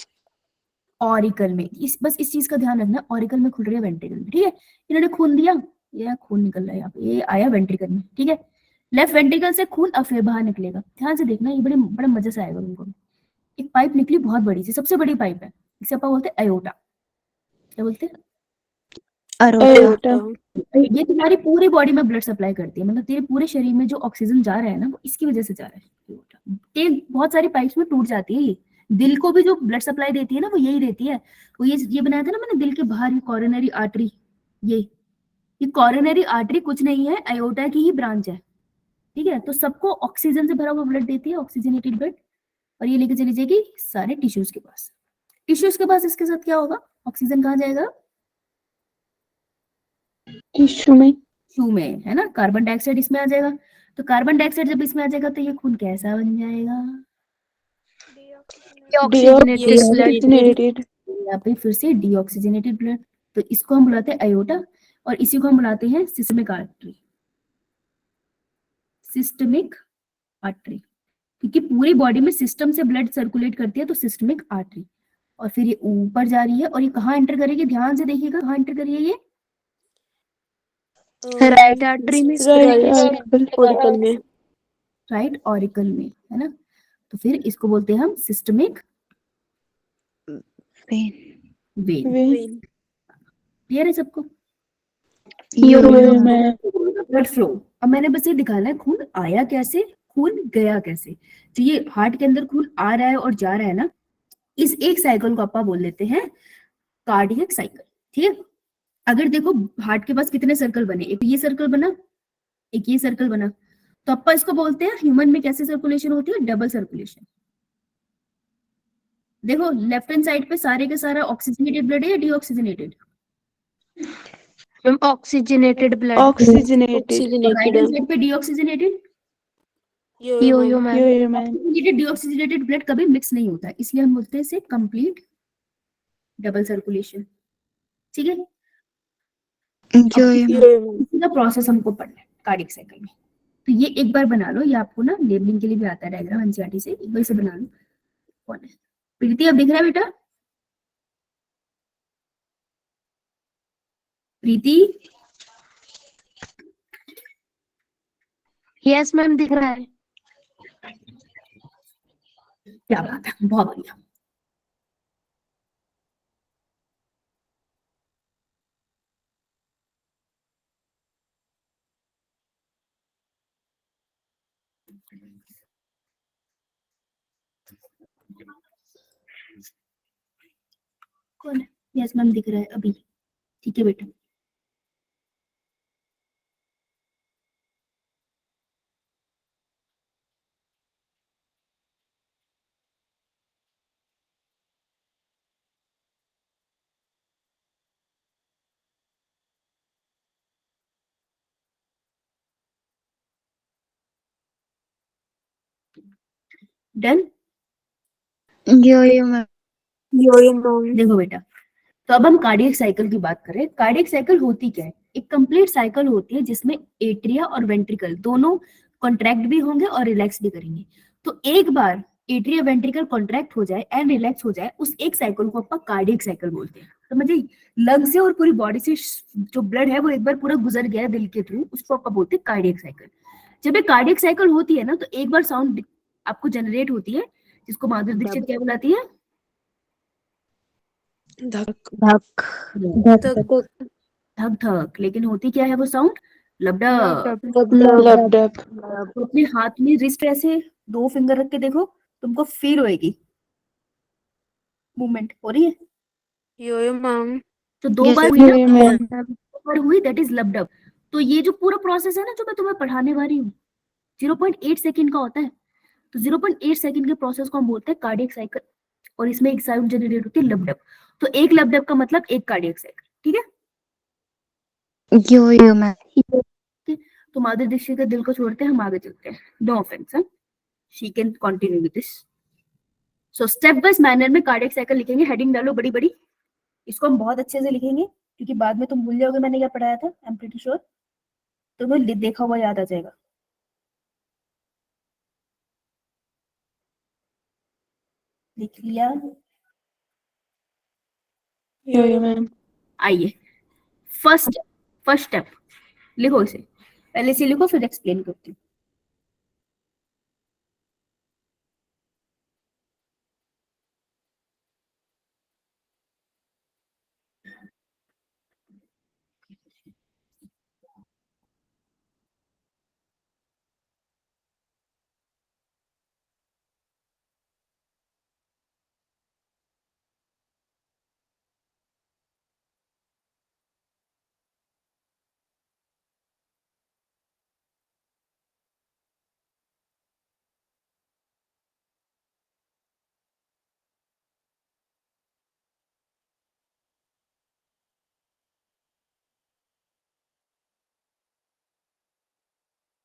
ऑरिकल में। बस इस चीज का ध्यान रखना, ऑरिकल में खुल रही है वेंट्रिकल में, ठीक है। इन्होंने खून दिया, ये खून निकल रहा है यहाँ पे, ये आया वेंट्रिकल में, ठीक है। लेफ्ट वेंट्रिकल से खून अब फिर बाहर निकलेगा, ध्यान से देखना, ये बड़ा मजे से आएगा तुमको। एक पाइप निकली बहुत बड़ी सी, सबसे बड़ी पाइप है, इसे अपन बोलते हैं अयोटा। क्या बोलते हैं? Aorta. ये तुम्हारी पूरी बॉडी में ब्लड सप्लाई करती है, मतलब तेरे पूरे शरीर में जो ऑक्सीजन जा रहा है ना वो इसकी वजह से जा रहा है। ये बहुत सारी पाइप्स में टूट जाती है। ये दिल को भी जो ब्लड सप्लाई देती है ना वो यही देती है। वो ये बनाया था ना मैंने दिल के बाहर, ये कॉरोनरी आर्टरी। ये कॉरोनरी आर्टरी कुछ नहीं है, अयोटा की ही ब्रांच है, ठीक है। तो सबको ऑक्सीजन से भरा हुआ ब्लड देती है, ऑक्सीजनेटेड ब्लड, और ये लेके चली जाएगी सारे टिश्यूज के पास। टिश्यूज के पास इसके साथ क्या होगा? ऑक्सीजन कहाँ जाएगा? टिश्यू में. टिश्यू में, है ना। कार्बन डाइऑक्साइड इसमें आ जाएगा, तो कार्बन डाइऑक्साइड जब इसमें आ जाएगा तो ये खून कैसा बन जाएगा? Deoxygenated. यहाँ पे फिर से डीऑक्सीजनेटेड ब्लड। तो इसको हम बुलाते हैं अयोटा, और इसी को हम बुलाते हैं सिस्टमिक आर्टरी। सिस्टमिक आर्टरी, क्योंकि पूरी बॉडी में सिस्टम से ब्लड सर्कुलेट करती है, तो सिस्टमिक आर्टरी। और फिर ये ऊपर जा रही है, और ये कहाँ एंटर करेगी? ध्यान से देखिएगा, कहाँ एंटर करिए ये? राइट आर्टरी में. ओरिकल में। राइट ऑरिकल में, है ना। तो फिर इसको बोलते हैं हम सिस्टमिक Vein. वेन। क्लियर है सबको? Blood flow. अब मैंने बस ये दिखाना है खून आया कैसे, खून गया कैसे। तो ये हार्ट के अंदर खून आ रहा है और जा रहा है ना, इस एक साइकिल को अपन बोल देते हैं कार्डियक साइकिल, ठीक है। अगर देखो हार्ट के पास कितने सर्कल बने, एक ये सर्कल बना, एक ये सर्कल बना, तो अपन इसको बोलते हैं ह्यूमन में कैसे सर्कुलेशन होती है? Double circulation. देखो लेफ्ट हैंड साइड पे सारे के सारा ऑक्सीजनेटेड ब्लड है या deoxygenated? Oxygenated blood. Right hand side पे deoxygenated. Yo man. Oxygenated deoxygenated blood कभी मिक्स नहीं होता है, इसलिए हम बोलते हैं इसे कंप्लीट डबल सर्कुलेशन, ठीक है। इसी का प्रोसेस हमको पढ़ना है कार्डियक साइकिल में। तो ये एक बार बना लो, ये आपको ना लेबलिंग के लिए भी आता है डायग्राम एनसीईआरटी से, एक बार से बना लो। कौन है? प्रीति, अब दिख रहा है बेटा? प्रीति, Yes मैम दिख रहा है. क्या बात है, बहुत बढ़िया। कौन है? यस मैम दिख रहा है अभी, ठीक है बेटा। डन। Yo ma'am. देखो बेटा, तो अब हम कार्डियक साइकिल की बात करें। कार्डियक साइकिल होती क्या है? एक कंप्लीट साइकिल होती है जिसमें एट्रिया और वेंट्रिकल दोनों कॉन्ट्रैक्ट भी होंगे और रिलैक्स भी करेंगे। तो एक बार एट्रिया वेंट्रिकल कॉन्ट्रैक्ट हो जाए एंड रिलैक्स हो जाए, उस एक साइकिल को अपन कार्डियक साइकिल बोलते हैं। समझिए, लंग से और पूरी बॉडी से जो ब्लड है वो एक बार पूरा गुजर गया दिल के थ्रू, उसको अपन बोलते हैं कार्डियक साइकिल। जब ये कार्डियक साइकिल होती है ना, तो एक बार साउंड आपको जनरेट होती है, जिसको माधुरी दीक्षित क्या बुलाती है? धक धक. धक धक। लेकिन होती क्या है वो साउंड? लबडब। लबडब। तो अपने हाथ में रिस्ट ऐसे 2 फिंगर रख के देखो, तुमको फील होएगी, मूवमेंट हो रही है। यो मैम। तो 2 Yes, बार yes, हुई ना, मैम। 2 बार हुई, दैट इज लबडब। तो ये जो पूरा प्रोसेस है ना, जो मैं तुम्हें पढ़ाने वाली हूँ, 0.8 सेकंड का होता है। तो 0.8 सेकंड के प्रोसेस को हम बोलते हैं कार्डियक साइकिल, और इसमें एक साउंड जनरेट होती है लबडब। तो एक लबडब का मतलब एक कार्डियक साइकिल, ठीक है। yo ma'am. ठीक है? तो माधुरी दीक्षित के दिल को छोड़ते हैं, हम आगे चलते हैं। No offence, she can continue with this. So stepwise manner में कार्डियक साइकिल लिखेंगे, हेडिंग डालो बड़ी बड़ी। इसको हम बहुत अच्छे से लिखेंगे, क्योंकि बाद में तुम भूल जाओगे मैंने क्या पढ़ाया था, आई एम प्रीटी श्योर। तुम्हें देखा हुआ याद आ जाएगा। लिख लिया? यो मैम। आइए, फर्स्ट फर्स्ट स्टेप लिखो इसे, पहले से लिखो फिर एक्सप्लेन करती हूँ।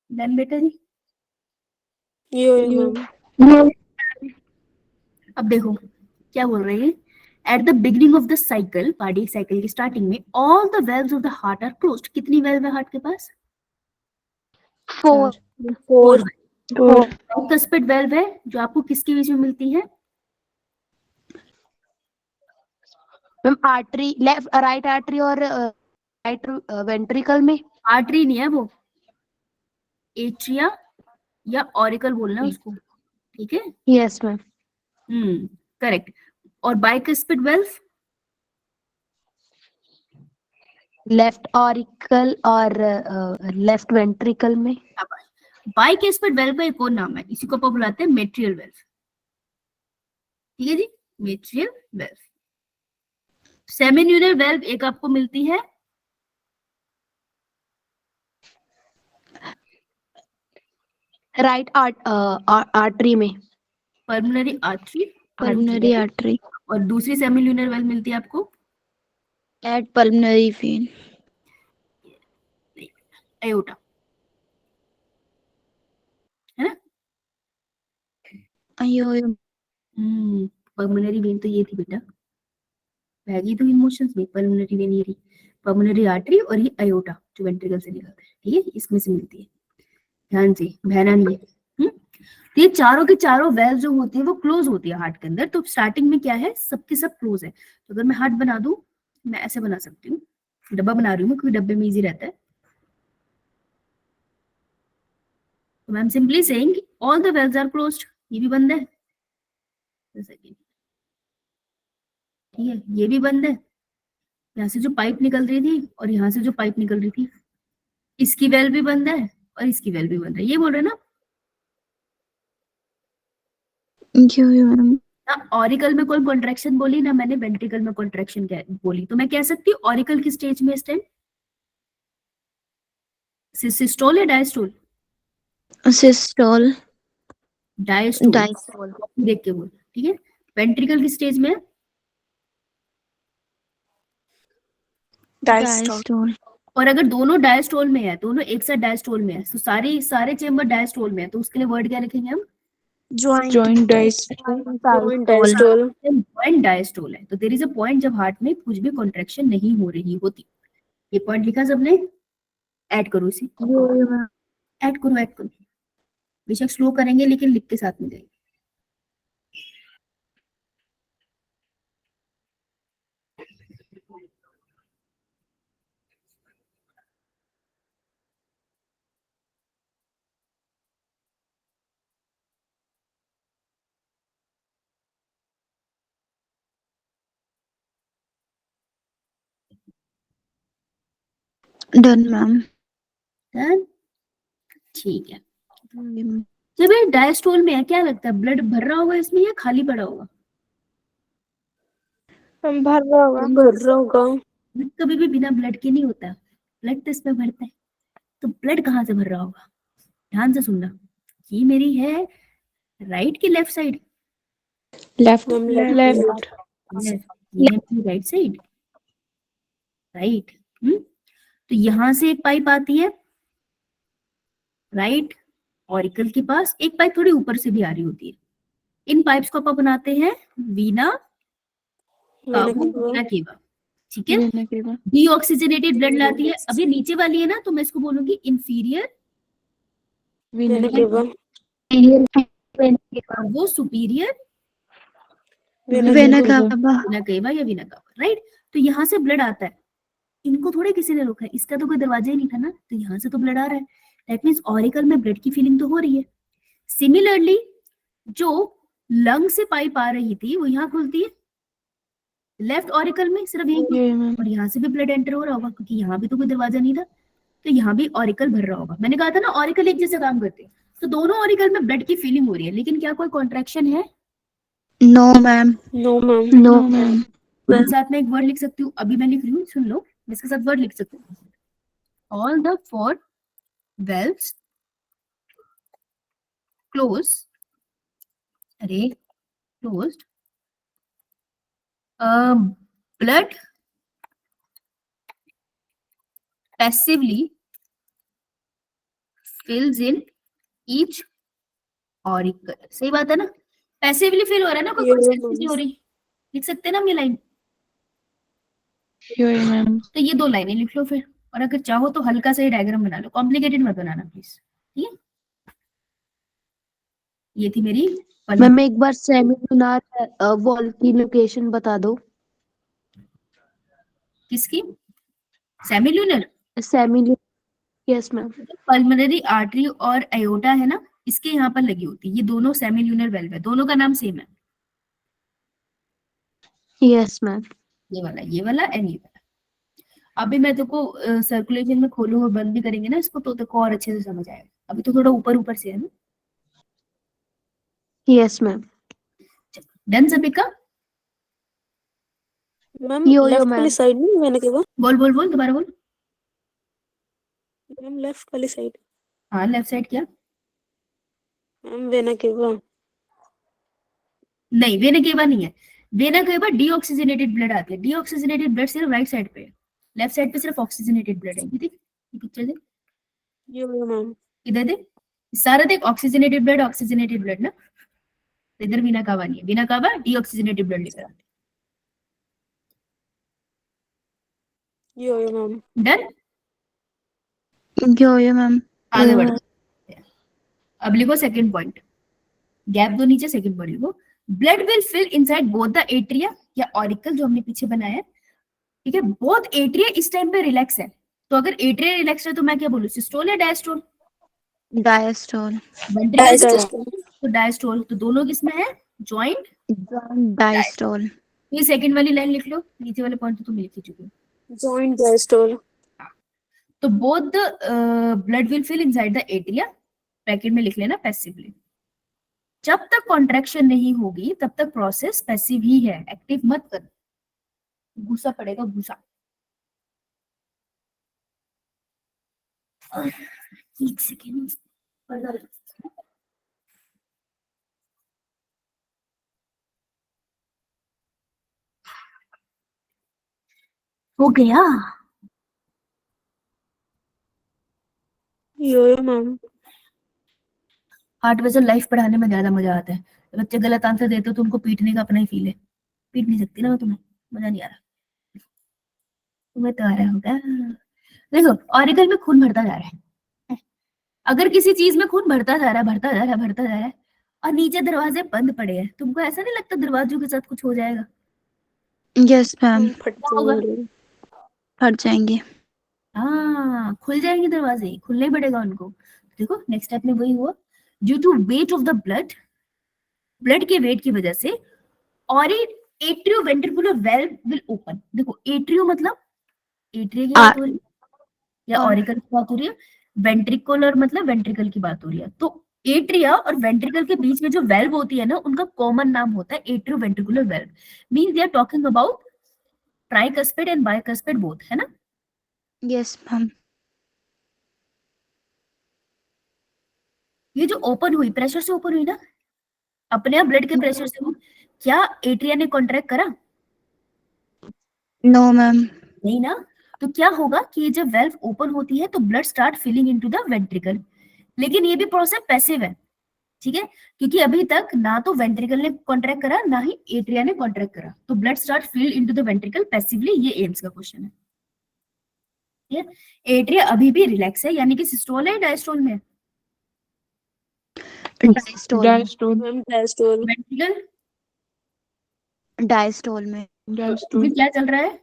डन बेटा जी। यो मैम। अब देखो क्या बोल रहे हैं, at the beginning of the cycle, cardiac cycle की स्टार्टिंग में, all the valves of the heart are closed. कितनी वेल्व है हार्ट के पास? 4 4 फोर। बाइकस्पिड वेल्व है, जो आपको किसके बीच में मिलती है? Ma'am artery, left right artery और राइट वेंट्रिकल में। आर्टरी नहीं है वो, एट्रिया या ऑरिकल बोलना है उसको, ठीक है। Yes ma'am. करेक्ट। और बाइकस्पिड वेल्व? लेफ्ट ऑरिकल और लेफ्ट वेंट्रिकल में। बाइकस्पिड वेल्व का एक और नाम है, इसी को अपन बुलाते हैं मेट्रियल वेल्व, ठीक है जी, मेट्रियल वेल्व। सेमिन्यूलर वेल्व एक आपको मिलती है, राइट आर्टरी में। पल्मोनरी आर्टरी, पल्मोनरी आर्टरी और दूसरी सेमिल्यूनर वेल्व मिलती है आपको एट पल्मोनरी वेन। एओर्टा, है ना। अयो पल्मोनरी वेन तो ये थी बेटा, बहगी तो इमोशंस में, पल्मोनरी वेन ये रही, पल्मोनरी आर्टरी, और ये अयोटा जो वेंट्रिकल से निकलता है, ठीक है, इसमें से मिलती है, ध्यान से बहना नहीं है। तो ये चारों के चारों वेल्व जो होती है वो क्लोज होती है हार्ट के अंदर। तो स्टार्टिंग में क्या है, सबके सब क्लोज है। तो अगर मैं हार्ट बना दूं, मैं ऐसे बना सकती हूँ, डब्बा बना रही हूँ क्योंकि डब्बे में इजी रहता है। तो I am simply saying all the valves are closed, ये भी बंद है, जैसे कि, ठीक है, ये भी बंद है। यहाँ से जो पाइप निकल रही थी और यहाँ से जो पाइप निकल रही थी, इसकी वेल भी बंद है और इसकी वेल भी बंद है, ये बोल रहे हैं ना। मैम। ना ऑरिकल में कोई कॉन्ट्रैक्शन बोली, ना मैंने वेंट्रिकल में कॉन्ट्रैक्शन बोली। तो मैं कह सकती हूँ ऑरिकल की स्टेज में इस टाइम सिस्टोल या डायस्टोल? सिस्टोल। Diastole, diastole. देख के बोल, ठीक है। वेंट्रिकल की स्टेज में, डायस्टोल। और अगर दोनों डायस्टोल में है, दोनों एक साथ डायस्टोल में है, तो सारे चेंबर डायस्टोल में है, तो उसके लिए वर्ड क्या रखेंगे हम? Joint diastole. पॉइंट डायस्टोल है। तो देयर इज अ पॉइंट जब हार्ट में कुछ भी कॉन्ट्रैक्शन नहीं हो रही होती। ये पॉइंट लिखा सबने? ऐड करो इसे, ऐड करो, बेशक स्लो करेंगे लेकिन लिख के साथ में जाएंगे। Done ma'am. डन, ठीक है। जब ये डायस्टोल में है, क्या लगता है ब्लड भर रहा होगा इसमें या खाली पड़ा होगा? हम भर रहा होगा। भर रहा होगा। कभी भी बिना ब्लड के नहीं होता, ब्लड तो इसमें भरता है। तो ब्लड कहाँ से भर रहा होगा? ध्यान से सुनना, ये मेरी है राइट की left side? Left left left. ये है मेरी राइट साइड, राइट। तो यहां से एक पाइप आती है राइट ऑरिकल के पास, एक पाइप थोड़ी ऊपर से भी आ रही होती है। इन पाइप्स को अपन बनाते हैं वीना कावा केवा, ठीक है। डीऑक्सीजनेटेड ब्लड लाती है। अब ये नीचे वाली है ना, तो मैं इसको बोलूंगी इंफीरियर, और वो सुपीरियर वेना कावा। वीना केवा या वीना कावा, राइट। तो यहाँ से ब्लड आता है, इनको थोड़े किसी ने रोका है, इसका तो कोई दरवाजा ही नहीं था ना, तो यहाँ से तो ब्लड आ रहा है। दैट मीन्स ऑरिकल में ब्लड की फीलिंग तो हो रही है। सिमिलरली जो लंग से पाइप आ रही थी वो यहाँ खुलती है लेफ्ट ऑरिकल में, सिर्फ यही, और यहाँ से भी ब्लड एंटर हो रहा होगा क्योंकि यहाँ भी तो कोई दरवाजा नहीं था, तो यहाँ भी ऑरिकल भर रहा होगा। मैंने कहा था ना ऑरिकल एक जैसे काम करते हैं। तो दोनों ऑरिकल में ब्लड की फीलिंग हो रही है, लेकिन क्या कोई कॉन्ट्रैक्शन है? No ma'am. No ma'am. No ma'am. साथ में एक वर्ड लिख सकती हूँ, अभी मैं लिख रही हूँ, सुन लो, मैं इसके साथ वर्ड लिख सकती हूँ। ऑल द 4 valves close, अरे closed, blood passively fills in each auricle। सही बात है ना, पैसिवली फिल हो रहा है ना, कोई कॉन्स्टेंसी नहीं हो रही। लिख सकते हैं ना हम ये लाइन? तो ये 2 लाइनें लिख लो फिर, और अगर चाहो तो हल्का सा ही डायग्राम बना लो, कॉम्प्लिकेटेड मत बनाना प्लीज, ठीक है। ये थी मेरी मैम एक बार सेमिलुनार वॉल की लोकेशन बता दो। किसकी? Semilunar? Yes ma'am. Pulmonary artery और एयोटा है ना, इसके यहाँ पर लगी होती है। ये दोनों सेमिल्यूनर वेल्व है, दोनों का नाम सेम है। Yes ma'am. ये वाला एंड ये वाला। अभी मैं तेको सर्कुलेशन में खोलूं और बंद भी करेंगे ना इसको, तो तेको और अच्छे से समझ आएगा। अभी तो थोड़ा ऊपर ऊपर से है ना। Yes ma'am. डन सभी का? मैम यो लेफ्ट मैम। वाली साइड नहीं वेना केवा? बोल बोल बोल, दोबारा बोल। मैम लेफ्ट वाली साइड। हाँ लेफ्ट साइड क्या? Ma'am vena cava. नहीं, वेना केवा नहीं है। वेना केवा डीऑक्सीजनेटेड ब्लड आती है। डीऑक्सीजनेटेड ब्लड सिर्फ राइट साइड पे है, लेफ्ट साइड पे सिर्फ ऑक्सीजनेटेड ब्लड है। ये देख, ये पिक्चर देख, यो मैम। इधर देख, सारा देख, ऑक्सीजनेटेड ब्लड ना। इधर वीना कावा नहीं है, वीना कावा डीऑक्सीजनेटेड ब्लड लेकर आते यो मैम। हैं। Done, yo ma'am. आगे बढ़ते हैं। अब लिखो सेकंड पॉइंट, गैप दो नीचे, सेकंड पॉइंट लिखो। Blood will fill inside both the atria या ऑरिकल, जो हमने पीछे बनाया है, ठीक है। बोथ एट्रिया इस टाइम पे रिलैक्स है, तो अगर एट्रिया रिलैक्स है तो मैं क्या बोलूं, सिस्टोल या डायस्टोल? डायस्टोल। तो डायस्टोल, तो दोनों किसमें है? Joint diastole. ये सेकंड वाली लाइन लिख लो, नीचे वाले पॉइंट तो तुम लिख ही चुके हो। Joint diastole. So both the blood will fill inside the atria, bracket में लिख लेना पैसिवली। जब तक कॉन्ट्रैक्शन नहीं होगी तब तक प्रोसेस पैसिव ही है, एक्टिव मत कर। घुसा पड़ेगा, घुसा। एक सेकेंड, हो गया। यो मैम। 8 बजे लाइफ पढ़ाने में ज्यादा मजा आता है। बच्चे गलत आंसर देते हो तो उनको पीटने का अपना ही फील है। पीट नहीं सकती ना मैं तुम्हें, मजा नहीं आ रहा। तुम्हें तो आ रहा होगा। देखो ऑरिकल में खून भरता जा रहा है, अगर किसी चीज में खून भरता जा रहा है, भरता जा रहा है, भरता जा रहा है, और नीचे दरवाजे बंद पड़े हैं, तुमको ऐसा नहीं लगता दरवाजों के साथ कुछ हो जाएगा? Yes ma'am. फट होगा? जाएंगे। फट जाएंगे। हाँ, खुल जाएंगे दरवाजे, खुलना ही पड़ेगा उनको। देखो नेक्स्ट स्टेप में वही हुआ, due to weight of the blood, blood के वेट की वजह से, और atrio ventricular valve will open. देखो एट्रियो मतलब एट्रिया की बात हो रही है या ऑरिकल की बात हो रही है। वेंट्रिकुलर मतलब वेंट्रिकल की बात हो रही है, तो एट्रिया और वेंट्रिकल के बीच में जो वेल्व होती है ना, उनका कॉमन नाम होता है atrioventricular valve. Means they are talking about tricuspid and bicuspid both, है ना। Yes ma'am. ये जो ओपन हुई, प्रेशर से ओपन हुई ना, अपने आप ब्लड के प्रेशर से हुई, क्या एट्रिया ने कॉन्ट्रैक्ट करा? No ma'am. नहीं ना। तो क्या होगा कि जब वेल्व ओपन होती है तो blood start filling into the ventricle, लेकिन ये भी प्रोसेस पैसिव है, ठीक है, क्योंकि अभी तक ना तो वेंट्रिकल ने कॉन्ट्रैक्ट करा ना ही एट्रिया ने कॉन्ट्रैक्ट करा, तो blood start fill into the ventricle passively. ये एम्स का क्वेश्चन है। ठीक है, एट्रिया अभी भी रिलैक्स है, यानी कि सिस्टोल है डायस्टोल में? डायस्टोल में। Diastole ma'am, diastole ventricle diastole में। डायस्टोल अभी क्या चल रहा है?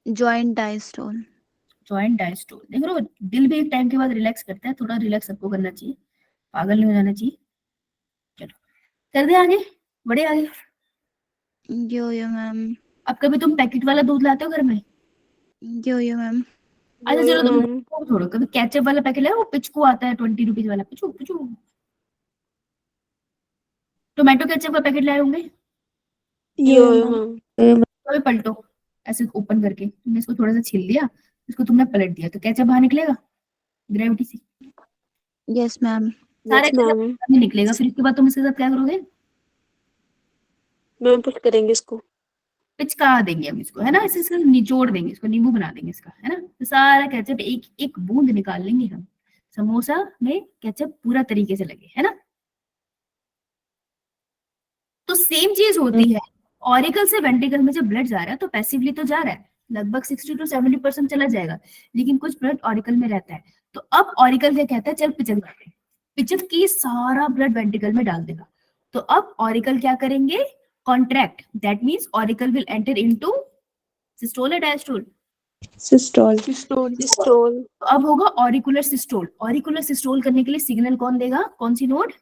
Joint diastole. Joint diastole. देख लो, दिल भी एक टाइम के बाद रिलैक्स करता है, थोड़ा रिलैक्स सबको करना चाहिए, पागल नहीं हो जाना चाहिए। चलो कर दे आगे, बड़े आगे। यो मैम। अब कभी तुम पैकेट वाला दूध लाते हो घर में? यो मैम। अच्छा चलो तुम मैम, वो छोड़ो, कभी केचप वाला पैकेट लाया, वो पिचकू आता है 20 रुपीज वाला, पिचू पिचू। टोमेटो केचप का पैकेट लाए होंगे, यो मैम, कभी पलटो, ऐसे ओपन करके तुमने इसको थोड़ा सा छील लिया, इसको तुमने पलट दिया, तो केचप बाहर निकलेगा ग्रेविटी से, यस मैम। सारे यस केचप मैम, बाहर नहीं निकलेगा, फिर इसके बाद तुम इसके साथ क्या करोगे? मैम पुट करेंगे इसको। पिचका देंगे हम इसको, है ना, इसे इसको निचोड़ देंगे, इसको नींबू बना देंगे इसका, है ना, तो सारा केचप एक एक बूंद निकाल लेंगे हम, समोसा में केचप पूरा तरीके से लगे, है ना। तो सेम चीज होती है, ऑरिकल से वेंट्रिकल में जब ब्लड जा रहा है तो पैसिवली तो जा रहा है, लगभग 60 to 70% चला जाएगा, लेकिन कुछ ब्लड ऑरिकल में रहता है। तो अब ऑरिकल क्या कहता है, चल पिचक जाते हैं, पिचक की सारा ब्लड वेंट्रिकल में डाल देगा। तो अब ऑरिकल क्या करेंगे, contract, that means auricle will enter into systole या डायस्टोल? सिस्टोल सिस्टोल सिस्टोल तो अब होगा ऑरिकुलर सिस्टोल। ऑरिकुलर सिस्टोल करने के लिए सिग्नल कौन देगा, कौन सी नोड?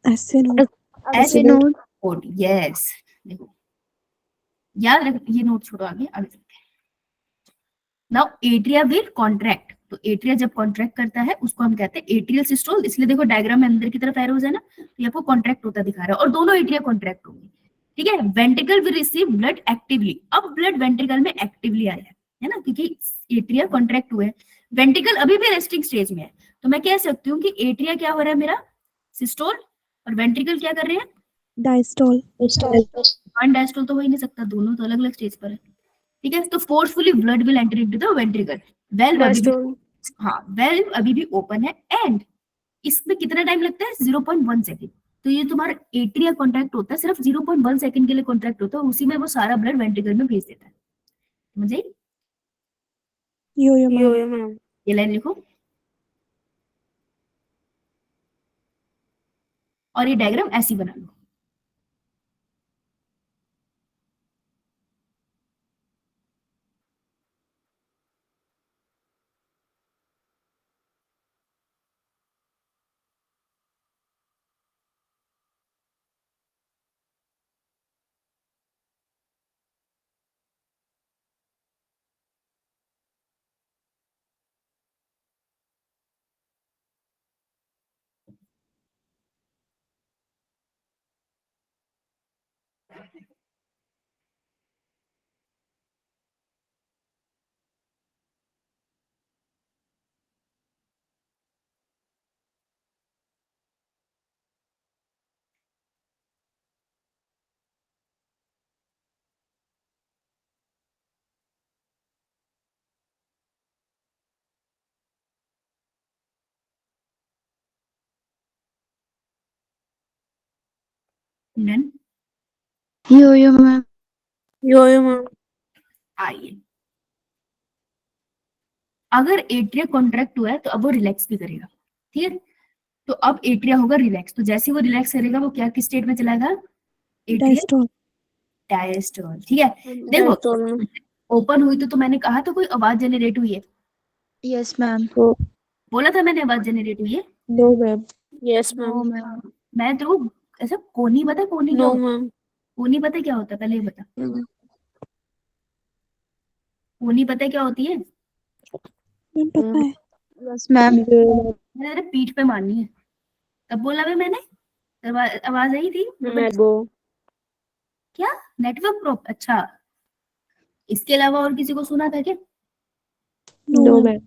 ऐसे नो ऐसे नोट। Node, yes. देखो याद रख, ये नोट छोड़ो, आगे आगे चलते हैं। नाउ एट्रिया विल कॉन्ट्रैक्ट, तो एट्रिया जब कॉन्ट्रैक्ट करता है उसको हम कहते हैं एट्रियल सिस्टोल, इसलिए देखो डायग्राम में अंदर की तरफ एरोज है ना, तो ये आपको कॉन्ट्रैक्ट होता दिखा रहा है, और दोनों एट्रिया कॉन्ट्रैक्ट होंगे, ठीक है। Ventricle will receive blood actively, अब ब्लड वेंट्रिकल में एक्टिवली आया है ना, क्योंकि एट्रिया कॉन्ट्रैक्ट हुए, वेंट्रिकल अभी भी रेस्टिंग स्टेज में है, तो मैं कह सकती हूँ कि एट्रिया क्या हो रहा है मेरा, सिस्टोल, और वेंट्रिकल क्या कर रहे हैं, डायस्टोल वन डायस्टोल तो हो ही नहीं सकता, दोनों तो अलग अलग स्टेज पर है, ठीक है। तो forcefully blood will enter into the ventricle, valve अभी भी, डायस्टोल हाँ वेल्व अभी भी ओपन है, एंड इसमें कितना टाइम लगता है, 0.1 सेकेंड। तो ये तुम्हारा एट्रिया कॉन्ट्रैक्ट होता है, सिर्फ 0.1 सेकेंड के लिए कॉन्ट्रैक्ट होता है, उसी में वो सारा ब्लड वेंट्रिकल में भेज देता है, समझे? यो मैम, ये लाइन लिखो, और ये डायग्राम ऐसी बना लो। Then यो मैम। यो मैम, आइए, अगर एट्रिया कॉन्ट्रैक्ट हुआ है तो अब वो रिलैक्स भी करेगा, ठीक है। तो अब एट्रिया होगा रिलैक्स, तो जैसे ही वो रिलैक्स करेगा वो क्या किस स्टेट में चला जाएगा, एट्रिया डायस्टोल डायस्टोल, ठीक है। देखो डायस्टोल ओपन हुई तो मैंने कहा तो कोई आवाज जनरेट हुई है, यस मैम। बोला था मैंने आवाज जनरेट हुई है, no ma'am, yes no ma'am, ma'am. मैं तो ऐसा कोनी, पता है कोनी क्या नो होता है, मैम, कोनी पता है क्या होता है, पहले ये बता। वो नहीं पता क्या होती है? मैम पता है। Yes ma'am. मैंने तेरे पीठ पे मारनी है। तब बोला भी मैंने, आवाज आई थी? मैम एल्बो। क्या? नेटवर्क प्रॉप, अच्छा। इसके अलावा और किसी को सुना था क्या? No no ma'am.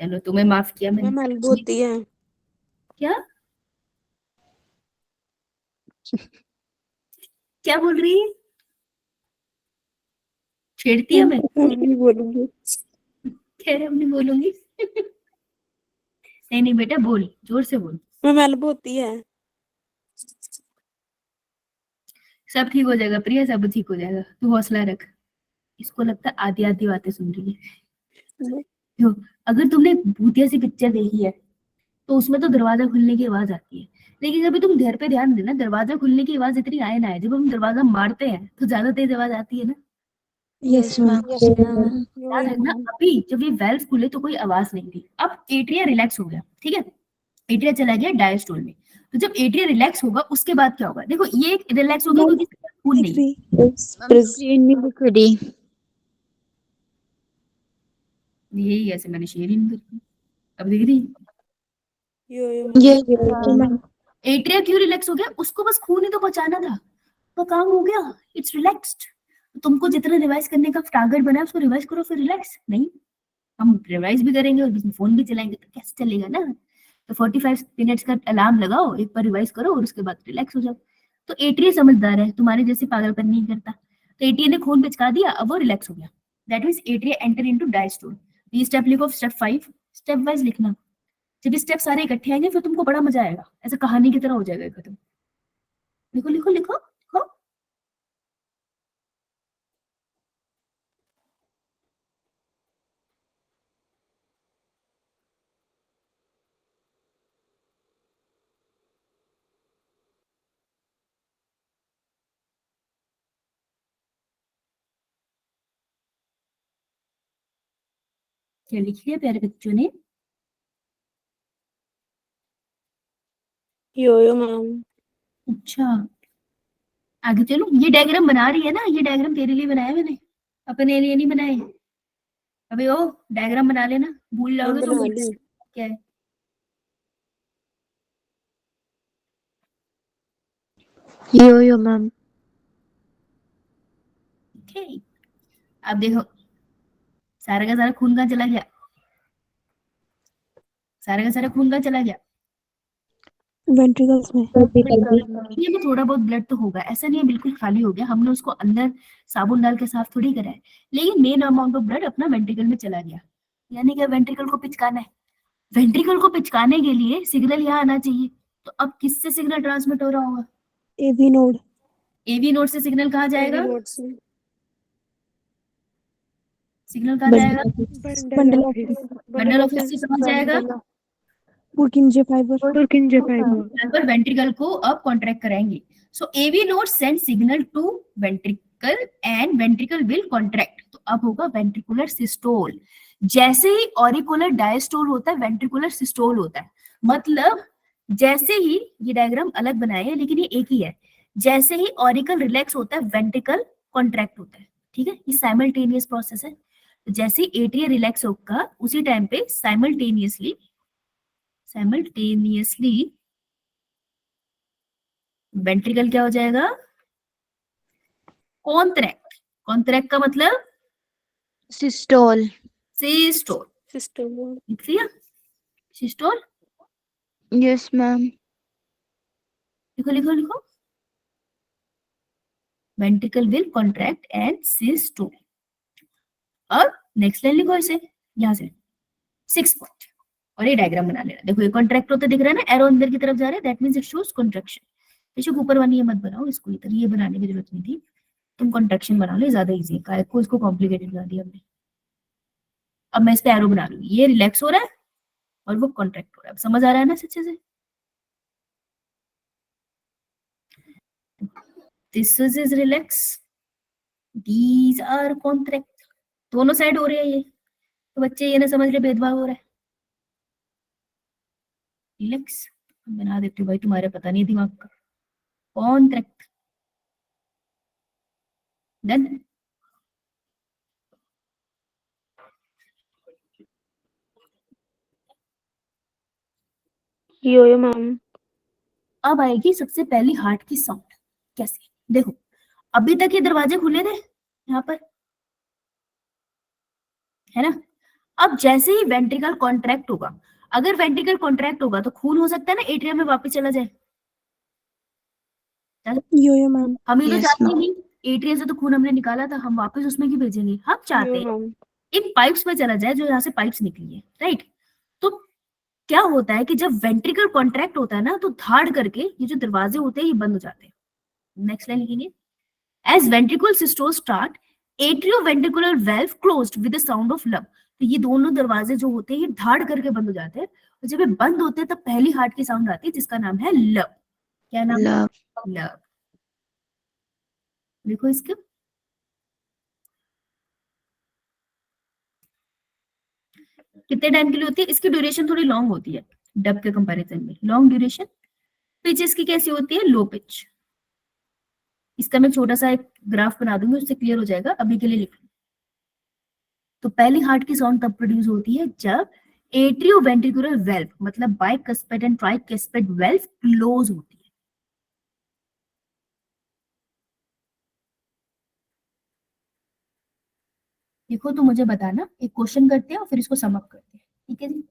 चलो तुम्हें माफ किया मैंने। मैम एल्बो होती है। क्या क्या बोल रही है? छेड़ती है मैं? मैम नहीं बोलूंगी। खैर अब नहीं बोलूंगी। नहीं नहीं बेटा, बोल, जोर से बोल। मैम एल्बो होती है। सब ठीक हो जाएगा प्रिया, सब ठीक हो जाएगा, तू हौसला रख। इसको लगता है आधी आधी बातें सुन रही है। देखो, अगर तुमने भूतिया सी पिक्चर देखी है तो उसमें तो दरवाजा खुलने की आवाज आती है, लेकिन अभी तुम घर पे ध्यान देना, दरवाजा खुलने की आवाज इतनी आए ना आए, जब हम दरवाजा मारते हैं तो ज्यादा तेज आवाज आती है ना। Yes ma'am. याद रखना, अभी जब ये वेल्व खुले तो कोई आवाज नहीं थी, अब एट्रिया रिलैक्स हो गया, ठीक है, एट्रिया चला गया डायस्टोल में। तो जब एट्रिया रिलैक्स होगा उसके बाद क्या होगा? देखो ये रिलैक्स हो गया क्योंकि इसके अंदर खून नहीं है। मैम स्क्रीन नहीं दिख रही। यही ऐसे मैंने शेयर ही नहीं करी। अब दिख रही? ये मैम। एट्रिया क्यों रिलैक्स हो गया? उसको बस खून ही तो बचाना था, तो काम हो गया, इट्स रिलैक्स्ड। तुमको जितना रिवाइज करने का टारगेट बना है उसको रिवाइज करो, फिर रिलैक्स नहीं। हम रिवाइज भी करेंगे और बीच में फोन भी चलाएंगे तो कैसे चलेगा ना। तो 45 मिनट्स का अलार्म लगाओ, एक बार रिवाइज करो और उसके बाद रिलैक्स हो जाओ। तो एटीए समझदार है, तुम्हारे जैसे पागलपन नहीं करता। तो एटीए ने खून पिचका दिया, अब वो रिलैक्स हो गया। That means ATA enter into diastole. ये स्टेप लिखो, स्टेप 5, स्टेप वाइज लिखना। जब ये स्टेप सारे इकट्ठे आएंगे फिर तुमको बड़ा मजा आएगा, ऐसे कहानी की तरह हो जाएगा खत्म। लिखो लिखो लिखो लिखो। क्या लिख लिया प्यारे बच्चों ने? यो मैम। अच्छा, आगे चलो। ये डायग्राम बना रही है ना, ये डायग्राम तेरे लिए बनाया मैंने, अपने लिए नहीं बनाए। अबे ओ, डायग्राम बना लेना, भूल मैम जाओगे तो बना ली। क्या है। यो मैम। ठीक, अब देखो, सारा का सारा खून कहाँ चला गया? सारा का सारा खून कहाँ चला गया? वेंट्रिकल्स में। ये में थोड़ा बहुत ब्लड तो होगा, ऐसा नहीं है बिल्कुल खाली हो गया, हमने उसको अंदर साबुन डाल के साफ थोड़ी करा है, लेकिन मेन अमाउंट ऑफ ब्लड अपना वेंट्रिकल में चला गया। यानी कि वेंट्रिकल को पिचकाना है। वेंट्रिकल को पिचकाने के लिए सिग्नल यहाँ आना चाहिए, तो अब किससे सिग्नल ट्रांसमिट हो रहा होगा? AV node. एवी नोड से सिग्नल कहाँ जाएगा? नोड से। सिग्नल कहाँ जाएगा? Bundle of His. बंडल ऑफिस से कहाँ जाएगा? पुरकिंजे फाइबर। पर वेंट्रिकल को अब कॉन्ट्रैक्ट कराएंगे। So AV node send signal to ventricle and ventricle will contract. तो अब होगा वेंट्रिकुलर सिस्टोल। जैसे ही ऑरिकुलर डायस्टोल होता है, वेंट्रिकुलर सिस्टोल होता है। मतलब जैसे ही, ये डायग्राम अलग बनाए हैं लेकिन ये एक ही है, जैसे ही ऑरिकल रिलैक्स होता है वेंट्रिकल कॉन्ट्रैक्ट होता है। ठीक है, ये साइमल्टेनियस प्रोसेस है। तो जैसे एट्रिया रिलैक्स होगा उसी टाइम पे साइमल्टेनियसली वेंट्रिकल क्या हो जाएगा? कॉन्ट्रैक्ट। कॉन्ट्रैक्ट का मतलब सिस्टोल। सिस्टोल। सिस्टम। लिख लिया? सिस्टोल। Yes ma'am. लिखो लिखो लिखो। Ventricle will contract and systole. और नेक्स्ट लाइन लिखो इसे, यहां से 6 पॉइंट, और ये डायग्राम बना लेना। देखो ये कॉन्ट्रैक्ट होता दिख रहा है ना, एरो अंदर की तरफ जा रहा है, that means it shows contraction. बेशक ऊपर वाली ये मत बनाओ, इसको इधर ये बनाने की जरूरत नहीं थी, तुम कॉन्ट्रैक्शन बना लो, ज्यादा इजी है, काय को इसको कॉम्प्लिकेटेड बना दिया हमने। अब मैं इस पे एरो बना लूंगी, ये रिलैक्स हो रहा है और वो कॉन्ट्रैक्ट हो रहा है। अब समझ आ रहा है ना अच्छे से? This is relax, these are contract. दोनों साइड हो रहे हैं ये, तो बच्चे ये ना समझ रहे भेदभाव हो रहा है। रिलैक्स बना देती हूँ भाई, तुम्हारे पता नहीं है दिमाग का। Contract, done. Yo ma'am. अब आएगी सबसे पहली हार्ट की साउंड। कैसे? देखो, अभी तक ये दरवाजे खुले थे यहाँ पर, है ना? अब जैसे ही वेंट्रिकल कॉन्ट्रैक्ट होगा, अगर वेंट्रिकल कॉन्ट्रैक्ट होगा तो खून हो सकता है ना एट्रियम में वापस चला जाए। यो मैम। हम ये तो यस चाहते मैम। नहीं, एट्रियम से तो खून हमने निकाला था, हम वापस उसमें क्यों भेजेंगे? हम चाहते यो हैं मैम। इन पाइप्स में चला जाए जो यहाँ से पाइप्स निकली है, राइट? तो क्या होता है कि जब वेंट्रिकल कॉन्ट्रैक्ट होता है ना, तो धाड़ करके ये जो दरवाजे होते हैं ये बंद हो जाते हैं। नेक्स्ट लाइन लिखेंगे, as ventricle systole start, atrioventricular valve closed with the sound of lub. तो ये दोनों दरवाजे जो होते हैं ये धाड़ करके बंद हो जाते हैं, और जब ये बंद होते हैं तब पहली हार्ट की साउंड आती है जिसका नाम है लब। क्या नाम? लव। लब। देखो इसके, कितने टाइम के लिए होती है? इसकी ड्यूरेशन थोड़ी लॉन्ग होती है डब के कंपैरिजन में, लॉन्ग ड्यूरेशन। पिच इसकी कैसी होती है? Low pitch. इसका मैं छोटा सा एक ग्राफ बना दूंगी, उससे क्लियर हो जाएगा, अभी के लिए लिख लो। तो पहली हार्ट की साउंड तब प्रोड्यूस होती है जब एट्रियोवेंट्रिकुलर वेल्व, मतलब बाइकस्पेड एंड ट्राइकस्पेड वेल्व क्लोज होती है। देखो तो मुझे बताना, एक क्वेश्चन करते हैं और फिर इसको सम अप करते हैं, ठीक है जी?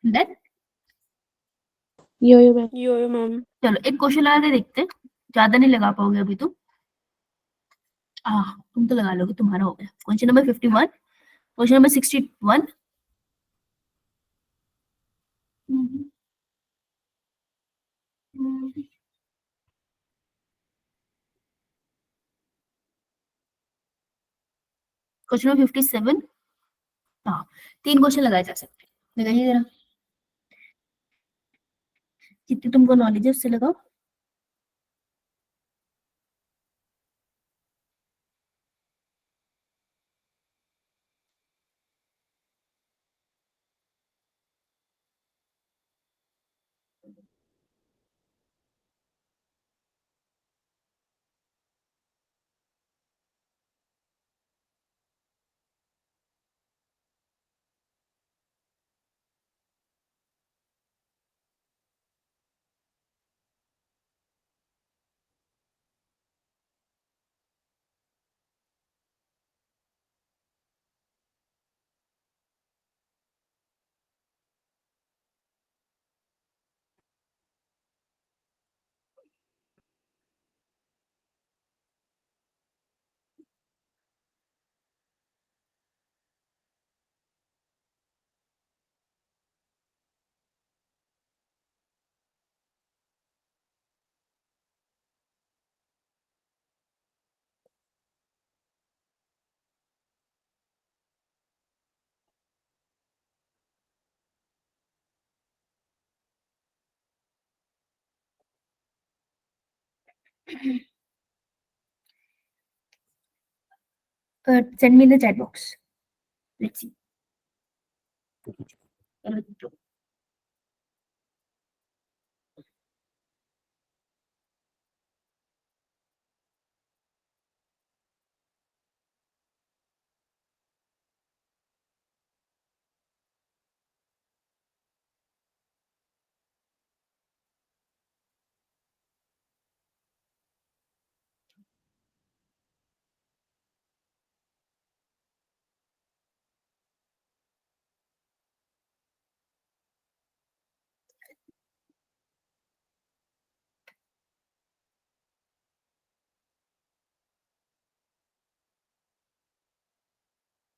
डन। Yo ma'am. चलो एक क्वेश्चन लगा के देखते हैं, ज्यादा नहीं लगा पाओगे अभी तो। तुम तो लगा लोगे, तुम्हारा हो गया। Question number 51, question number 61। Question number 57। हाँ, तीन क्वेश्चन लगाए जा सकते हैं, लगाइए जरा, जितनी तुमको नॉलेज है उससे लगाओ। Send me in the chat box. Let's see.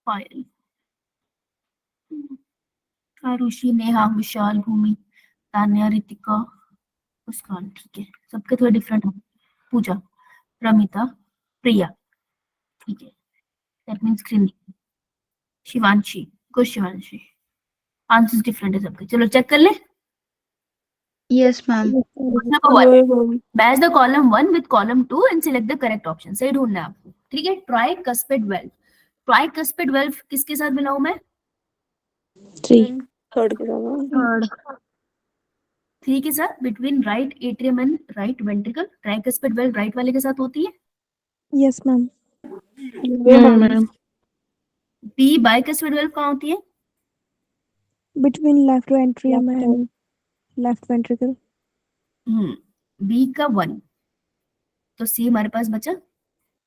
Fine. Arushi, Neha, विशाल, भूमि, तान्या, रितिका, मुस्कान। ठीक है, सबके थोड़े डिफरेंट हैं। पूजा, रमिता, प्रिया। ठीक है, दैट मीन्स क्रिनी, शिवांशी, कुछ शिवांशी। आंसर्स डिफरेंट है सबके। चलो चेक कर ले। Yes, ma'am. Number one, ये ma'am match the column 1 with column 2 and select the correct option। सही ढूंढना है आपको। ठीक है, ट्राइकस्पिड वेल्व। ट्राइकस्पिड वेल्व किसके साथ मिलाऊं मैं? 3 थर्ड के साथ Third. 3 के साथ, between right atrium and right ventricle. Tricuspid valve right वाले के साथ होती है। Yes, ma'am. ये मैम बी बाइकस्पिड वेल्व कहाँ होती है? Between left atrium and left ventricle. B का 1, तो सी हमारे पास बचा।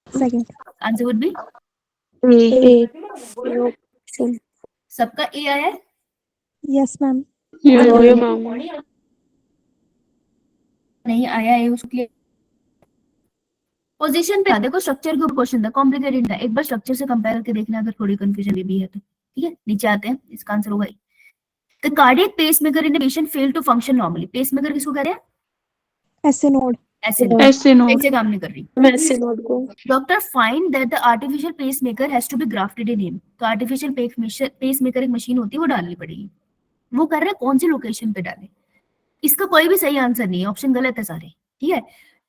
Second. Answer would be, A सबका ए आया है। Yes, ma'am. ये मैम नहीं आया है उसके लिए पोजीशन पे देखो। स्ट्रक्चर के ऊपर क्वेश्चन था, कॉम्प्लिकेटेड था। एक बार स्ट्रक्चर से कंपेयर करके देखना अगर थोड़ी कंफ्यूजन भी है तो। ठीक है, नीचे आते हैं, इसका आंसर होगा the cardiac pacemaker in a patient fail to function normally. Pacemaker किसको कह रहे हैं? SA node. ऐसे ऐसे नोट ऐसे काम नहीं कर रही। मैं ऐसे नोट को doctor find that the artificial pacemaker has to be grafted in him. तो आर्टिफिशियल पेसमेकर एक मशीन होती है, वो डालनी पड़ेगी। वो कर रहे हैं कौन सी लोकेशन पे डाले? इसका कोई भी सही आंसर नहीं है, ऑप्शन गलत है सारे। ठीक है,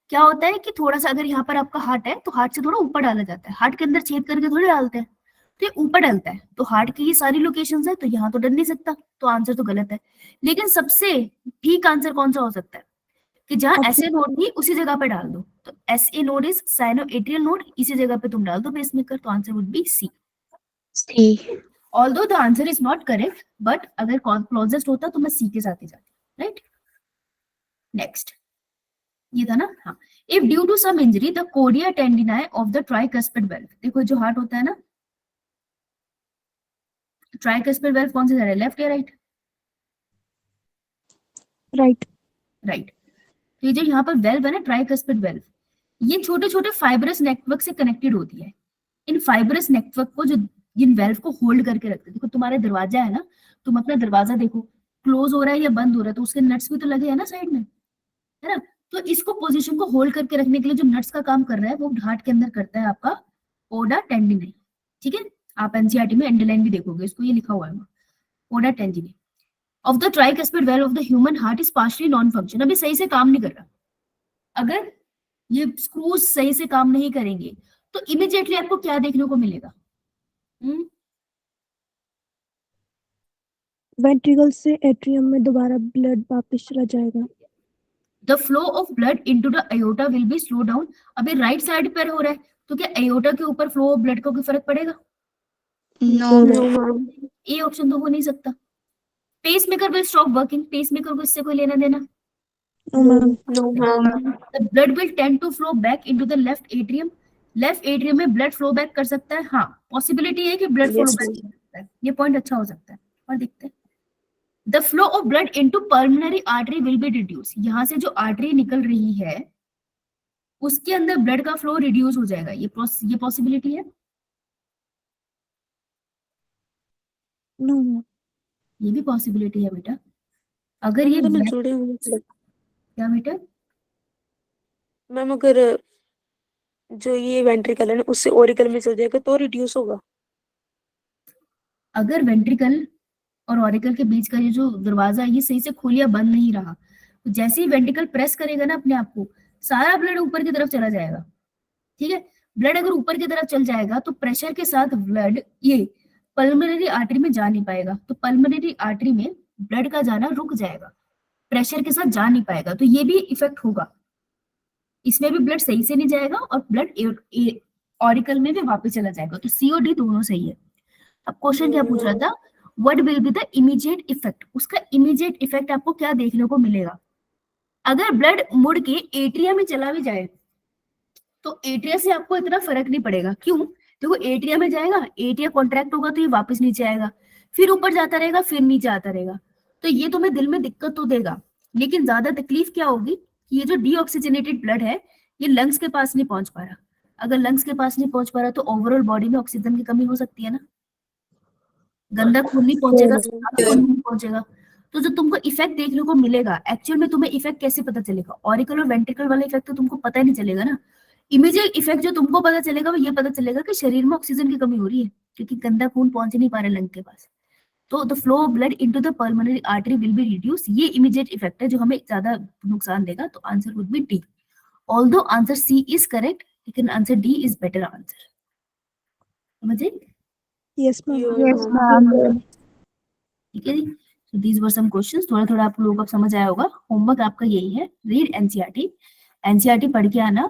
क्या होता है कि थोड़ा सा अगर यहाँ पर आपका हार्ट है तो हार्ट से थोड़ा ऊपर डाला जाता है। हार्ट के अंदर छेद करके थोड़ी डालते हैं, तो ये ऊपर डलता है। तो हार्ट की ये सारी लोकेशंस है, तो यहाँ तो डल नहीं सकता, तो आंसर तो गलत है। लेकिन सबसे ठीक आंसर कौन सा हो सकता है कि जहाँ एसए नोड थी उसी जगह पे डाल दो। तो SA node is sinoatrial node, इसी जगह पे तुम डाल दो पेसमेकर, तो answer would be C. C although the answer is not correct, but अगर क्लोजेस्ट होता तो मैं सी के साथ ही जाती। राइट, नेक्स्ट ये था ना। हाँ, if due to some injury the कोडिया tendineae of the tricuspid valve. देखो जो हार्ट होता है ना, ट्राइकस्पिड वेल्व कौन से साइड है, लेफ्ट या राइट? Right. राइट। तो ये जो यहाँ पर वेल्व है ना, ट्राइकस्पिड वेल्व, ये छोटे छोटे फाइब्रस नेटवर्क से कनेक्टेड होती है। इन फाइब्रस नेटवर्क को, जो जिन वेल्व को होल्ड करके रखते हैं, देखो तुम्हारा दरवाजा है ना, तुम अपना दरवाजा देखो क्लोज हो रहा है या बंद हो रहा है, तो उसके नट्स भी तो लगे हैं ना साइड में, है ना। तो इसको पोजीशन को होल्ड करके रखने के लिए जो नट्स का काम कर रहा है वो हार्ट के अंदर करता है आपका ओडा टेंडिनाई। ठीक है, आप एनसीईआरटी में अंडरलाइन भी देखोगे इसको, ये लिखा हुआ है ओडा tendineae of the tricuspid valve of the human heart is partially non function. अभी सही से काम नहीं कर रहा। अगर ये स्क्रूज सही से काम नहीं करेंगे तो इमीडिएटली आपको क्या देखने को मिलेगा? Ventricle से atrium में दोबारा blood वापस चला जाएगा. The flow of blood into the aorta will be slow down. अभी राइट साइड पर हो रहा है, तो क्या अयोटा के ऊपर फ्लो ऑफ ब्लड का कोई फर्क पड़ेगा? No. नो मैम ये ऑप्शन तो हो नहीं सकता। Pacemaker will stop working. Pacemaker को इससे कोई लेना देना? No, ma'am. No ma'am the blood will tend to flow back into the left atrium. Left atrium में ब्लड फ्लो बैक कर सकता है, हाँ पॉसिबिलिटी है कि blood flow Yes, back ma'am. कर सकता है, ये पॉइंट अच्छा हो सकता है। और देखते हैं, the flow of blood into pulmonary artery will be reduce. यहाँ से जो आर्टरी निकल रही है उसके अंदर ब्लड का फ्लो रिड्यूस हो जाएगा, ये पॉसिबिलिटी है? No, ma'am. ये भी पॉसिबिलिटी है बेटा। अगर ये दोनों blood- जुड़े हुए मतलब क्या बेटा? मैम अगर जो ये वेंट्रिकल है ना उससे ओरिकल में चल जाएगा तो रिड्यूस होगा। अगर वेंट्रिकल और ऑरिकल के बीच का ये जो दरवाजा है ये सही से खोल या बंद नहीं रहा, तो जैसे ही वेंट्रिकल प्रेस करेगा ना अपने आप को, सारा ब्लड ऊपर की तरफ चला जाएगा। ठीक है, ब्लड अगर ऊपर की तरफ चल जाएगा तो प्रेशर के साथ ब्लड ये पल्मोनरी आर्टरी में जा नहीं पाएगा, तो पल्मोनरी आर्टरी में ब्लड का जाना रुक जाएगा, प्रेशर के साथ जा नहीं पाएगा, तो ये भी इफेक्ट होगा। इसमें भी ब्लड सही से नहीं जाएगा और ब्लड ऑरिकल में भी वापस चला जाएगा, तो सी और डी दोनों सही है। अब क्वेश्चन क्या पूछ रहा था, what will be the immediate effect. उसका इमीडिएट इफेक्ट आपको क्या देखने को मिलेगा? अगर ब्लड मुड़ के एट्रिया में चला भी जाए तो एट्रिया से आपको इतना फर्क नहीं पड़ेगा। क्यों? देखो एट्रिया में जाएगा, एट्रिया कॉन्ट्रैक्ट होगा तो ये वापस नीचे आएगा, फिर ऊपर जाता रहेगा, फिर नीचे आता रहेगा, तो ये तुम्हें दिल में दिक्कत तो देगा। लेकिन ज्यादा तकलीफ क्या होगी कि ये जो डीऑक्सीजनेटेड ब्लड है ये लंग्स के पास नहीं पहुंच पा रहा। अगर लंग्स के पास नहीं पहुंच पा रहा तो ओवरऑल बॉडी में ऑक्सीजन की कमी हो सकती है ना। गंदा खून नहीं पहुंचेगा, खून नहीं पहुंचेगा। तो जो तुमको इफेक्ट देखने को मिलेगा, एक्चुअल में तुम्हें इफेक्ट कैसे पता चलेगा? ऑरिकल और वेंट्रिकल वाला इफेक्ट तो तुमको पता ही नहीं चलेगा ना। इमीडिएट इफेक्ट जो तुमको पता चलेगा वो ये पता चलेगा कि शरीर में ऑक्सीजन की कमी हो रही है, क्योंकि गंदा खून पहुंच नहीं पा रहा लंग के पास। तो the flow of blood into the pulmonary artery will be reduce. ये इमीडिएट इफेक्ट है जो हमें ज्यादा नुकसान देगा। तो answer would be D. Although answer C is correct, लेकिन answer D is better answer. समझे? Yes, ma'am. Yes, ma'am. ठीक है जी। So these were some questions। थोड़ा थोड़ा आप लोगों को समझ आया होगा। होमवर्क आपका यही है, रीड एनसीईआरटी। एनसीईआरटी पढ़ के आना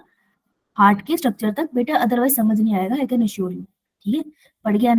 हार्ट के स्ट्रक्चर तक बेटा, अदरवाइज समझ नहीं आएगा, आई कैन अश्योर यू। ठीक है, पढ़ के आना।